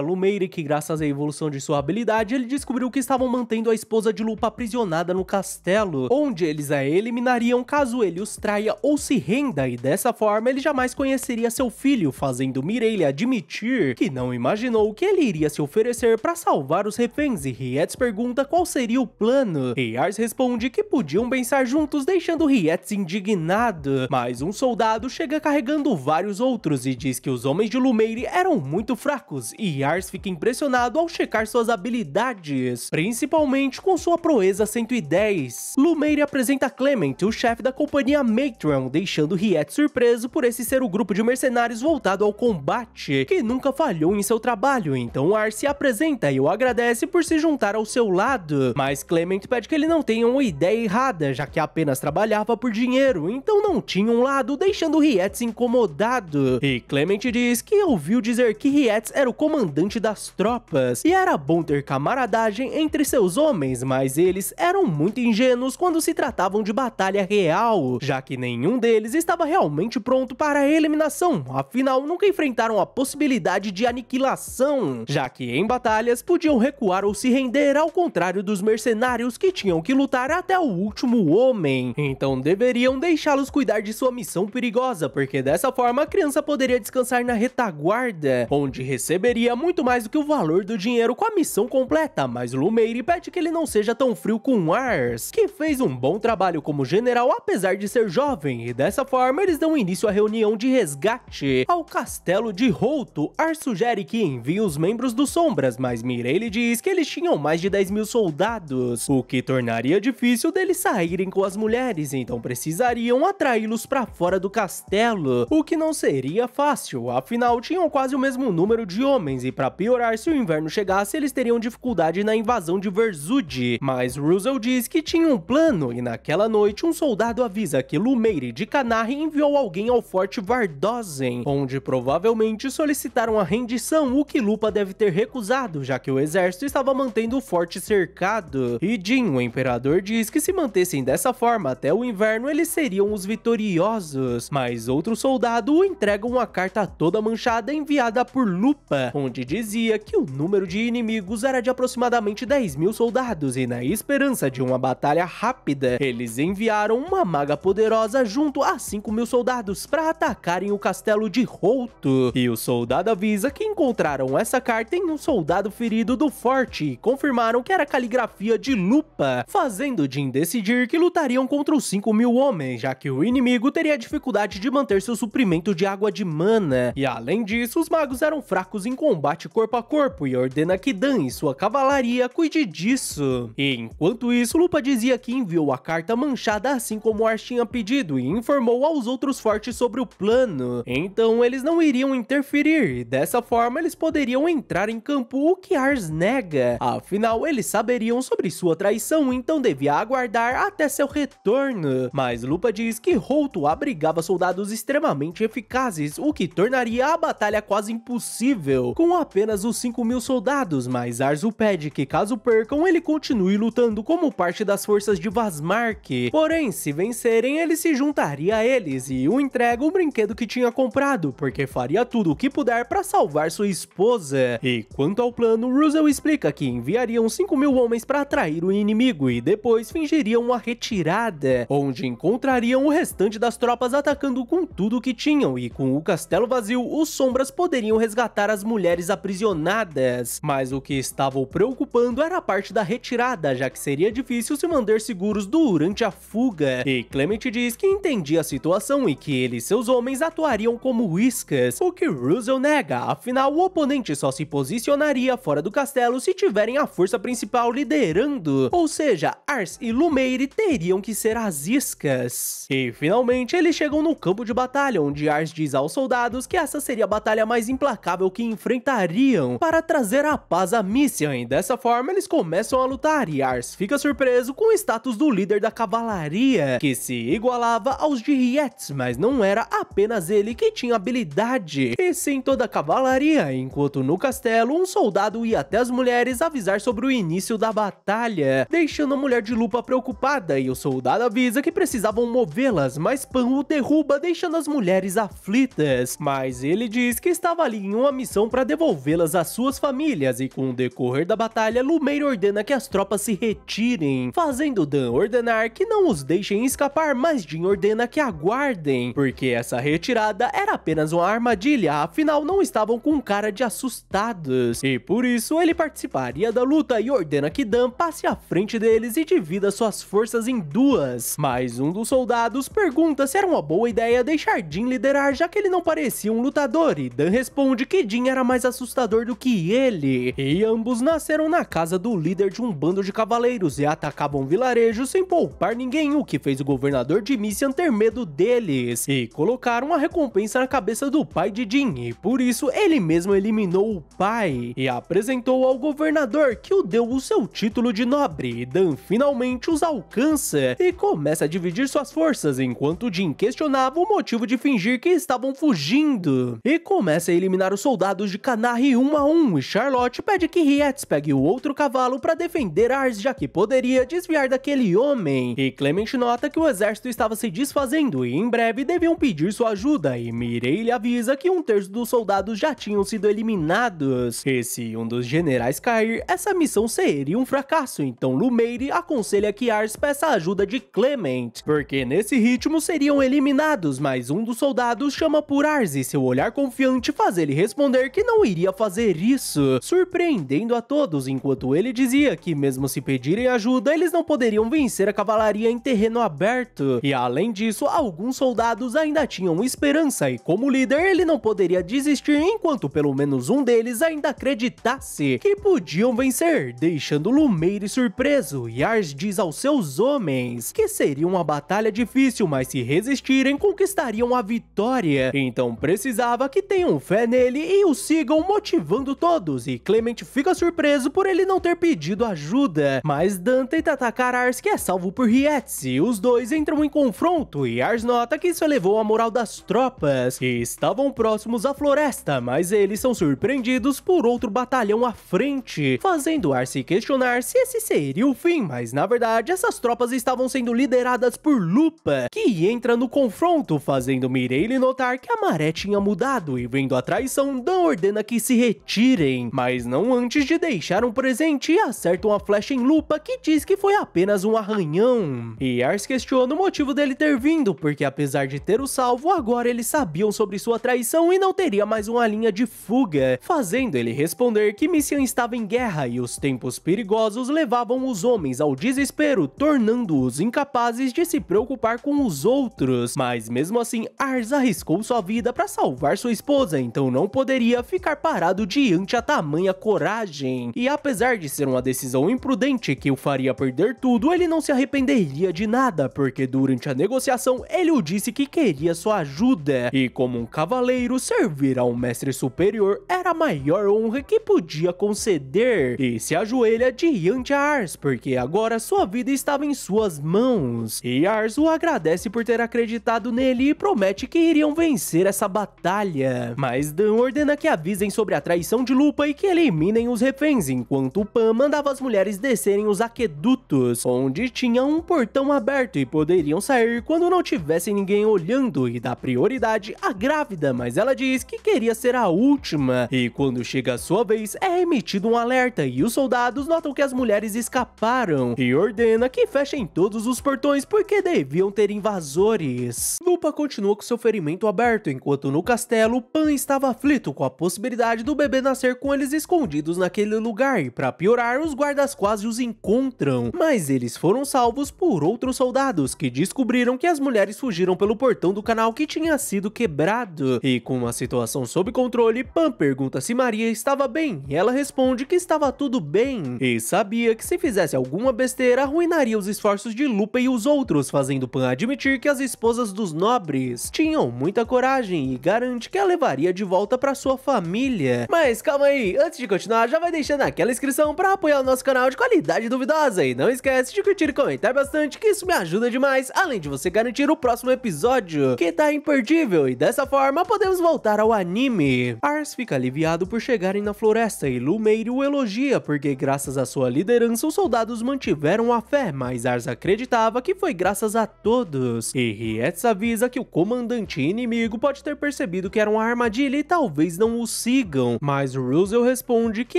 Lumeire que graças à evolução de sua habilidade, ele descobriu que estavam mantendo a esposa de Lupa aprisionada no castelo, onde eles a eliminariam caso ele os traia ou se renda, e dessa forma ele jamais conheceria seu filho, fazendo Mireille admitir que não imaginou que ele iria se oferecer para salvar os reféns, e Rietes pergunta qual seria o plano, e Ars responde que podiam pensar juntos, deixando Rietes indignado, mas um soldado chega carregando vários outros e diz que os homens de Lumeire eram muito fracos, e Ars fica impressionado ao checar suas habilidades, principalmente com sua proeza 110. Lumeire apresenta Clement, o chefe da companhia Matron, deixando Riet surpreso por esse ser o grupo de mercenários voltado ao combate, que nunca falhou em seu trabalho. Então Ars se apresenta e o agradece por se juntar ao seu lado, mas Clement pede que ele não tenha uma ideia errada, já que apenas trabalhava por dinheiro, então não tinha um lado, deixando Riet incomodado. E Clement diz que ouviu dizer que Riet era o comandante das tropas, e era bom ter camaradagem entre seus homens, mas eles eram muito ingênuos quando se tratavam de batalha real, já que nenhum deles estava realmente pronto para a eliminação, afinal nunca enfrentaram a possibilidade de aniquilação, já que em batalhas podiam recuar ou se render, ao contrário dos mercenários que tinham que lutar até o último homem. Então deveriam deixá-los cuidar de sua missão perigosa, porque dessa forma a criança poderia descansar na retaguarda, onde receberia muito mais do que o valor do dinheiro com a missão completa. Mas Lumeire pede que ele não seja tão frio com Ars, que fez um bom trabalho como general apesar de ser jovem, e dessa forma eles dão início à reunião de resgate ao castelo de Holto. Ars sugere que envie os membros dos Sombras, mas Mireille diz que eles tinham mais de 10.000 soldados, o que tornaria difícil deles saírem com as mulheres, então precisariam atraí-los para fora do castelo, o que não seria fácil, afinal tinham quase o mesmo número de homens, e para piorar, se o inverno chegasse eles teriam dificuldade na invasão de Verzud. Mas Russell diz que tinha um plano, e naquela noite um soldado avisa que Lumeire de Canarre enviou alguém ao forte Vardosen, onde provavelmente solicitaram a rendição, o que Lupa deve ter recusado, já que o exército estava mantendo o forte cercado. E Jin, o imperador, diz que se mantessem dessa forma até o inverno eles seriam os vitoriosos, mas outro soldado entrega uma carta toda manchada enviada por Lupa, onde dizia que o número de inimigos era de aproximadamente 10.000 soldados, e na esperança de uma batalha rápida, eles enviaram uma maga poderosa junto a 5.000 soldados para atacarem o castelo de Holto. E o soldado avisa que encontraram essa carta em um soldado ferido do forte e confirmaram que era caligrafia de Lupa, fazendo Jin decidir que lutariam contra os 5.000 homens, já que o inimigo teria dificuldade de manter seu suprimento de água de mana, e além disso os magos eram fracos em combate corpo a corpo, e ordena que Dan e sua cavalaria cuide disso. E enquanto isso, Lupa dizia que enviou a carta manchada assim como Ars tinha pedido, e informou aos outros fortes sobre o plano, então eles não iriam interferir, e dessa forma eles poderiam entrar em campo, o que Ars nega, afinal eles saberiam sobre sua traição, então devia aguardar até seu retorno. Mas Lupa diz que Holto abrigava soldados extremamente eficazes, o que tornaria a batalha quase impossível, com apenas os 5.000 soldados, mas Ars o pede que caso percam, ele continue lutando como parte das forças de Vazmark, porém se vencerem ele se juntaria a eles, e o entrega o brinquedo que tinha comprado, porque faria tudo o que puder para salvar sua esposa. E quanto ao plano, Russell explica que enviariam 5.000 homens para atrair o inimigo, e depois fingiriam uma retirada, onde encontrariam o restante das tropas atacando com tudo que tinham, e com o castelo vazio, os Sombras poderiam resgatar as as mulheres aprisionadas, mas o que estava o preocupando era a parte da retirada, já que seria difícil se manter seguros durante a fuga. E Clement diz que entendia a situação e que ele e seus homens atuariam como iscas, o que Russell nega, afinal o oponente só se posicionaria fora do castelo se tiverem a força principal liderando, ou seja, Ars e Lumeire teriam que ser as iscas. E finalmente eles chegam no campo de batalha, onde Ars diz aos soldados que essa seria a batalha mais implacável que enfrentariam para trazer a paz a Misian, e dessa forma eles começam a lutar e Ars fica surpreso com o status do líder da cavalaria, que se igualava aos de Rietz, mas não era apenas ele que tinha habilidade, e sim toda a cavalaria, enquanto no castelo um soldado ia até as mulheres avisar sobre o início da batalha, deixando a mulher de lupa preocupada, e o soldado avisa que precisavam movê-las, mas Pan o derruba, deixando as mulheres aflitas, mas ele diz que estava ali em uma missão para devolvê-las às suas famílias, e com o decorrer da batalha, Lumeire ordena que as tropas se retirem, fazendo Dan ordenar que não os deixem escapar, mas Jin ordena que aguardem, porque essa retirada era apenas uma armadilha, afinal não estavam com cara de assustados, e por isso ele participaria da luta e ordena que Dan passe à frente deles e divida suas forças em duas, mas um dos soldados pergunta se era uma boa ideia deixar Jin liderar, já que ele não parecia um lutador, e Dan responde que Jin era mais assustador do que ele, e ambos nasceram na casa do líder de um bando de cavaleiros e atacavam vilarejos sem poupar ninguém, o que fez o governador de Misian ter medo deles, e colocaram uma recompensa na cabeça do pai de Jin, e por isso ele mesmo eliminou o pai, e apresentou ao governador, que o deu o seu título de nobre, e Dan finalmente os alcança, e começa a dividir suas forças, enquanto Jin questionava o motivo de fingir que estavam fugindo, e começa a eliminar os soldados de Canarre um a um, e Charlotte pede que Rietz pegue o outro cavalo para defender Ars, já que poderia desviar daquele homem, e Clement nota que o exército estava se desfazendo e em breve deviam pedir sua ajuda, e Mireille avisa que um terço dos soldados já tinham sido eliminados, e se um dos generais cair, essa missão seria um fracasso, então Lumeire aconselha que Ars peça a ajuda de Clement, porque nesse ritmo seriam eliminados, mas um dos soldados chama por Ars e seu olhar confiante faz ele responder que não iria fazer isso, surpreendendo a todos, enquanto ele dizia que mesmo se pedirem ajuda, eles não poderiam vencer a cavalaria em terreno aberto, e além disso, alguns soldados ainda tinham esperança, e como líder ele não poderia desistir enquanto pelo menos um deles ainda acreditasse que podiam vencer, deixando Lumeire surpreso, e Ars diz aos seus homens que seria uma batalha difícil, mas se resistirem conquistariam a vitória, então precisava que tenham fé nele e o sigam motivando todos, e Clement fica surpreso por ele não ter pedido ajuda, mas Dan tenta atacar Ars, que é salvo por Rietz, e os dois entram em confronto, e Ars nota que isso elevou a moral das tropas, que estavam próximos à floresta, mas eles são surpreendidos por outro batalhão à frente, fazendo Ars se questionar se esse seria o fim, mas na verdade essas tropas estavam sendo lideradas por Lupa, que entra no confronto, fazendo Mireille notar que a maré tinha mudado, e vendo a traição, Dan ordena que se retirem, mas não antes de deixar um presente, e acertam uma flecha em Lupa, que diz que foi apenas um arranhão, e Ars questiona o motivo dele ter vindo, porque apesar de ter o salvo, agora eles sabiam sobre sua traição e não teria mais uma linha de fuga, fazendo ele responder que Misian estava em guerra e os tempos perigosos levavam os homens ao desespero, tornando-os incapazes de se preocupar com os outros, mas mesmo assim Ars arriscou sua vida para salvar sua esposa, então não poderia ficar parado diante a tamanha coragem, e apesar de ser uma decisão imprudente que o faria perder tudo, ele não se arrependeria de nada, porque durante a negociação ele o disse que queria sua ajuda, e como um cavaleiro, servir a um mestre superior era a maior honra que podia conceder, e se ajoelha diante a Ars, porque agora sua vida estava em suas mãos, e Ars o agradece por ter acreditado nele e promete que iriam vencer essa batalha, mas Dan ordena que avisem sobre a traição de Lupa e que eliminem os reféns, enquanto Pan mandava as mulheres descerem os aquedutos, onde tinha um portão aberto e poderiam sair quando não tivesse ninguém olhando, e dá prioridade à grávida, mas ela diz que queria ser a última, e quando chega a sua vez é emitido um alerta e os soldados notam que as mulheres escaparam, e ordena que fechem todos os portões porque deviam ter invasores. Lupa continua com seu ferimento aberto, enquanto no castelo Pan estava aflito com a possibilidade do bebê nascer com eles escondidos naquele lugar e pra piorar, os guardas quase os encontram, mas eles foram salvos por outros soldados que descobriram que as mulheres fugiram pelo portão do canal que tinha sido quebrado. E com a situação sob controle, Pam pergunta se Maria estava bem e ela responde que estava tudo bem e sabia que se fizesse alguma besteira arruinaria os esforços de Lupin e os outros, fazendo Pam admitir que as esposas dos nobres tinham muita coragem e garante que a levaria de volta para sua família. Mas calma aí, antes de continuar, já vai deixando aquela inscrição para apoiar o nosso canal de qualidade duvidosa e não esquece de curtir e comentar bastante, que isso me ajuda demais, além de você garantir o próximo episódio, que tá imperdível, e dessa forma podemos voltar ao anime. Ars fica aliviado por chegarem na floresta e Lumeire o elogia porque graças à sua liderança os soldados mantiveram a fé, mas Ars acreditava que foi graças a todos. E Rietz avisa que o comandante inimigo pode ter percebido que era uma armadilha e talvez não o sigam, mas Russell responde que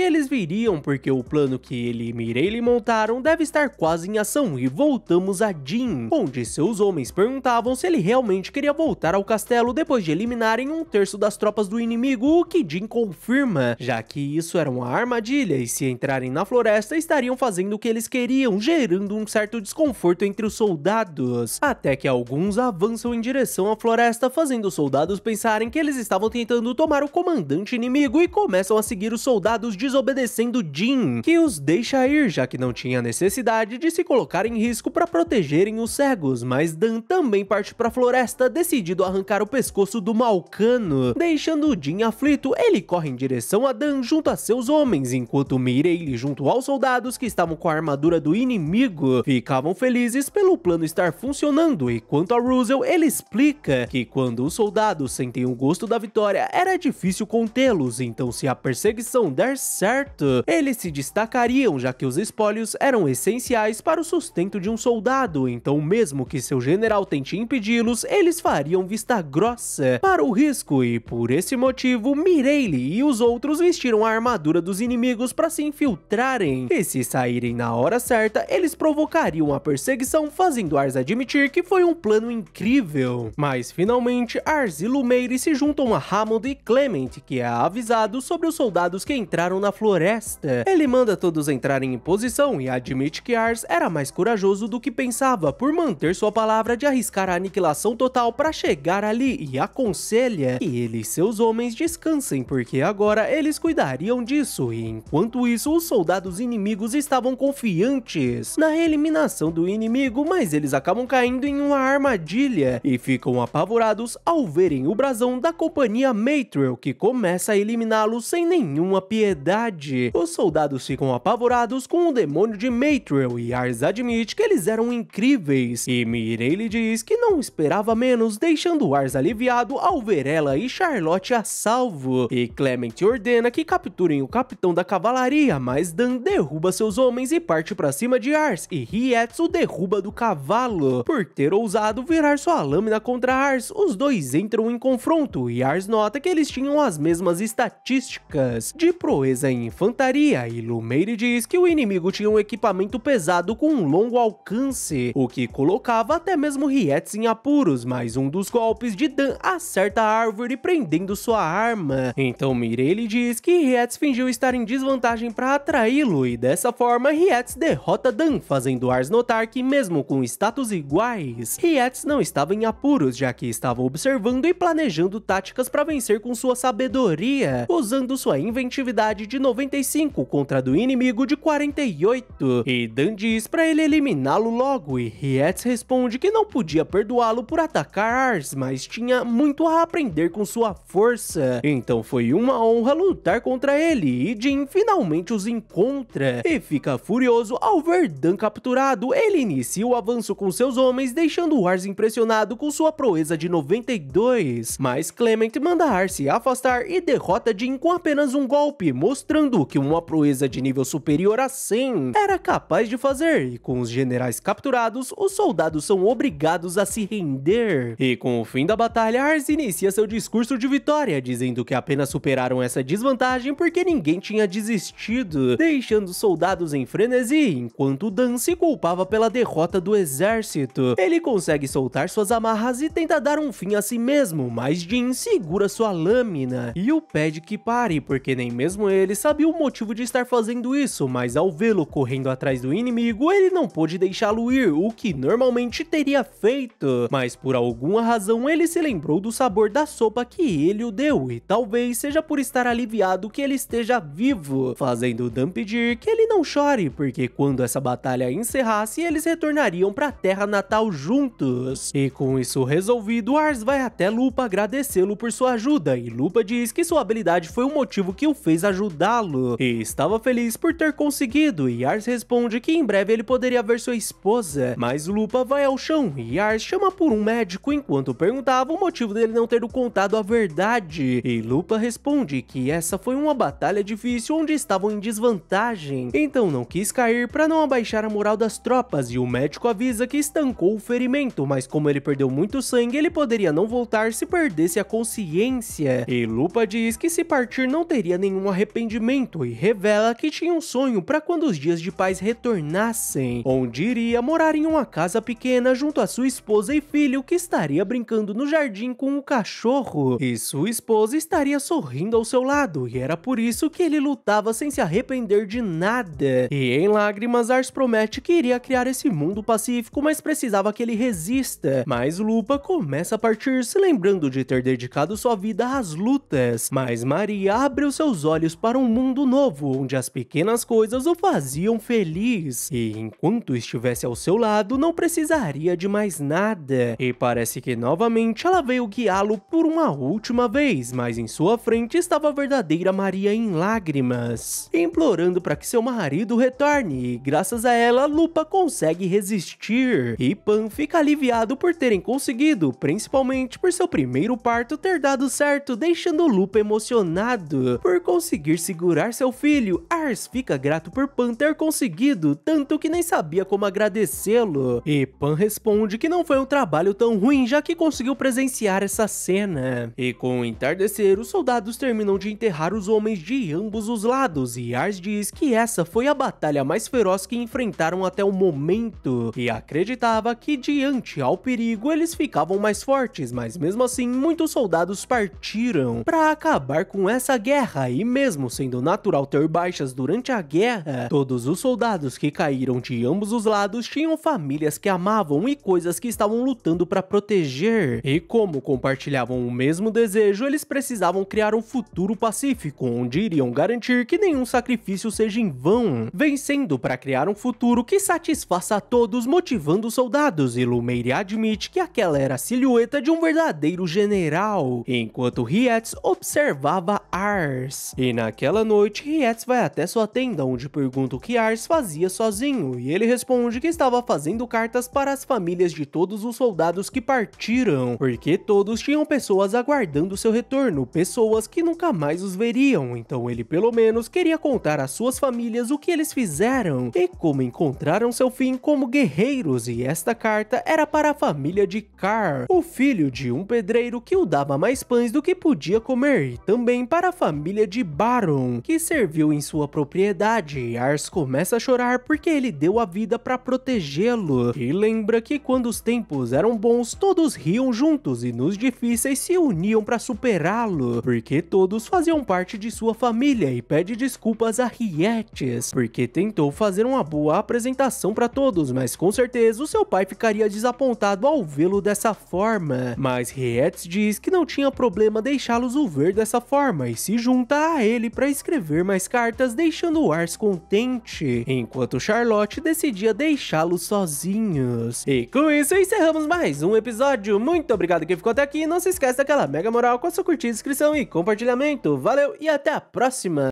eles viriam porque o plano que ele e Mireille montaram deve estar quase em ação. E voltamos a Jin, onde seus homens perguntavam se ele realmente queria voltar ao castelo depois de eliminarem um terço das tropas do inimigo, o que Jin confirma, já que isso era uma armadilha e se entrarem na floresta estariam fazendo o que eles queriam, gerando um certo desconforto entre os soldados, até que alguns avançam em direção à floresta, fazendo os soldados pensarem que eles estavam tentando tomar o comandante inimigo e começam a seguir os soldados, desobedecendo Jin, que os deixa ir, já que não tinha necessidade de se colocar em risco para protegerem os cegos. Mas Dan também parte para a floresta, decidido a arrancar o pescoço do Malcano, deixando Jin aflito. Ele corre em direção a Dan junto a seus homens, enquanto Mireille, junto aos soldados que estavam com a armadura do inimigo, ficavam felizes pelo plano estar funcionando. E quanto a Russell, ele explica que quando os soldados sentem o gosto da vitória, era difícil contê-los, então se a perseguição der certo, eles se destacariam, já que os espólios eram essenciais para o sustento de um soldado, então mesmo que seu general tente impedi-los, eles fariam vista grossa para o risco. E por esse motivo, Mireille e os outros vestiram a armadura dos inimigos para se infiltrarem, e se saírem na hora certa, eles provocariam a perseguição, fazendo Ars admitir que foi um plano incrível. Mas finalmente, Ars e Lumeire se juntam a Hammond e Clement, que é avisado sobre os soldados que entraram na floresta. Ele manda todos entrarem em posição e admite que Ars era mais corajoso do que pensava por manter sua palavra de arriscar a aniquilação total para chegar ali, e aconselha que ele e seus homens descansem porque agora eles cuidariam disso. E enquanto isso, os soldados inimigos estavam confiantes na eliminação do inimigo, mas eles acabam caindo em uma armadilha e ficam apavorados ao verem o brasão da companhia Matriel, que começa a eliminá-los sem nenhuma piedade. Os soldados ficam apavorados com o demônio de Matriel e Ars admite que eles eram incríveis, e Mireille diz que não esperava menos, deixando Ars aliviado ao ver ela e Charlotte a salvo. E Clement ordena que capturem o capitão da cavalaria, mas Dan derruba seus homens e parte para cima de Ars, e Rietz o derruba do cavalo. Por ter ousado virar sua lâmina contra Ars, os dois entram em confronto e Ars nota que eles tinham as mesmas estatísticas de proeza em infantaria, e Lumeire diz que o inimigo tinha um equipamento pesado com um longo alcance, o que colocava até mesmo Rietz em apuros, mas um dos golpes de Dan acerta a árvore prendendo sua arma. Então Mireille diz que Rietz fingiu estar em desvantagem para atraí-lo, e dessa forma Rietz derrota Dan, fazendo Ars notar que mesmo com status iguais, Rietz não estava em apuros, já que estava observando e planejando táticas para vencer com sua sabedoria, usando sua inventividade de 95 contra a do inimigo de 48. E Dan diz para ele eliminá-lo logo, e Rietz responde que não podia perdoá-lo por atacar Ars, mas tinha muito a aprender com sua força. Então foi uma honra lutar contra ele, e Jin finalmente os encontra e fica furioso ao ver Dan capturado. Ele inicia o avanço com seus homens, deixando Ars impressionado com sua proeza de 92, mas Clement manda Ars se afastar e derrota Jin com apenas um golpe, mostrando que uma proeza de nível superior a 100 era capaz de fazer. E com os generais capturados, os soldados são obrigados a se render. E com o fim da batalha, Ars inicia seu discurso de vitória, dizendo que apenas superaram essa desvantagem porque ninguém tinha desistido, deixando os soldados em frenesi, enquanto Dan se culpava pela derrota do exército. Ele consegue soltar suas amarras e tenta dar um fim a si mesmo, mas Jin segura sua lâmina cena e o pede que pare, porque nem mesmo ele sabia o motivo de estar fazendo isso, mas ao vê-lo correndo atrás do inimigo, ele não pôde deixá-lo ir, o que normalmente teria feito, mas por alguma razão ele se lembrou do sabor da sopa que ele o deu, e talvez seja por estar aliviado que ele esteja vivo, fazendo Dan pedir que ele não chore, porque quando essa batalha encerrasse, eles retornariam para a terra natal juntos. E com isso resolvido, Ars vai até Lupa agradecê-lo por sua ajuda, e Lupa diz que sua habilidade foi o motivo que o fez ajudá-lo, e estava feliz por ter conseguido, e Ars responde que em breve ele poderia ver sua esposa, mas Lupa vai ao chão, e Ars chama por um médico enquanto perguntava o motivo dele não ter contado a verdade, e Lupa responde que essa foi uma batalha difícil onde estavam em desvantagem, então não quis cair para não abaixar a moral das tropas, e o médico avisa que estancou o ferimento, mas como ele perdeu muito sangue, ele poderia não voltar se perdesse a consciência, e Lupa diz que se partir não teria nenhum arrependimento, e revela que tinha um sonho para quando os dias de paz retornassem, onde iria morar em uma casa pequena junto a sua esposa e filho que estaria brincando no jardim com o cachorro, e sua esposa estaria sorrindo ao seu lado, e era por isso que ele lutava sem se arrepender de nada. E em lágrimas, Ars promete que iria criar esse mundo pacífico, mas precisava que ele resista. Mas Lupa começa a partir, se lembrando de ter dedicado sua vida às lutas. Mas Maria abre os seus olhos para um mundo novo, onde as pequenas coisas o faziam feliz. E enquanto estivesse ao seu lado, não precisaria de mais nada. E parece que novamente ela veio guiá-lo por uma última vez, mas em sua frente estava a verdadeira Maria em lágrimas, implorando para que seu marido retorne, e graças a ela, Lupa consegue resistir, e Pan fica aliviado por terem conseguido, principalmente por seu primeiro parto ter dado certo, deixando Lupa emocionado por conseguir segurar seu filho. Ars fica grato por Pan ter conseguido, tanto que nem sabia como agradecê-lo, e Pan responde que não foi um trabalho tão ruim, já que conseguiu presenciar essa cena. E com o entardecer, os soldados terminam de enterrar os homens de ambos os lados, e Ars diz que essa foi a batalha mais feroz que enfrentaram até o momento, e acreditava que diante ao perigo eles ficavam mais fortes, mas mesmo assim muitos soldados partiram para acabar com essa guerra, e mesmo sendo natural ter baixas durante a guerra, todos os soldados que caíram de ambos os lados tinham famílias que amavam e coisas que estavam lutando para proteger, e como compartilhavam o mesmo desejo, eles precisavam criar um futuro pacífico, onde iriam garantir que nenhum sacrifício seja em vão, vencendo para criar um futuro que satisfaça a todos, motivando os soldados, e Lumeire admite que aquela era a silhueta de um verdadeiro general, enquanto Rietz observava Ars. E naquela noite, Rietz vai até sua tenda, onde pergunta o que Ars fazia sozinho, e ele responde que estava fazendo cartas para as famílias de todos os soldados que partiram, porque todos tinham pessoas aguardando seu retorno, pessoas que nunca mais os veriam, então ele pelo menos queria contar às suas famílias o que eles fizeram e como encontraram seu fim como guerreiros, e esta carta era para a família de Carr, o filho de um pedreiro que o dava mais pães do que podia comer, e também para a família de Baron, que serviu em sua propriedade, e Ars começa a chorar porque ele deu a vida para protegê-lo, e lembra que quando os tempos eram bons, todos riam juntos e nos difíceis se uniam para superá-lo, porque todos faziam parte de sua família, e pede desculpas a Rietz, porque tentou fazer uma boa apresentação para todos, mas com certeza o seu pai ficaria desapontado ao vê-lo dessa forma, mas Rietz diz que não tinha problema deixá-los o ver dessa forma, e se junta a ele para escrever mais cartas, deixando Ars contente, enquanto Charlotte decidia deixá-los sozinhos. E com isso encerramos mais um episódio. Muito obrigado quem ficou até aqui, não se esquece daquela mega moral com a sua curtida, inscrição e compartilhamento. Valeu e até a próxima!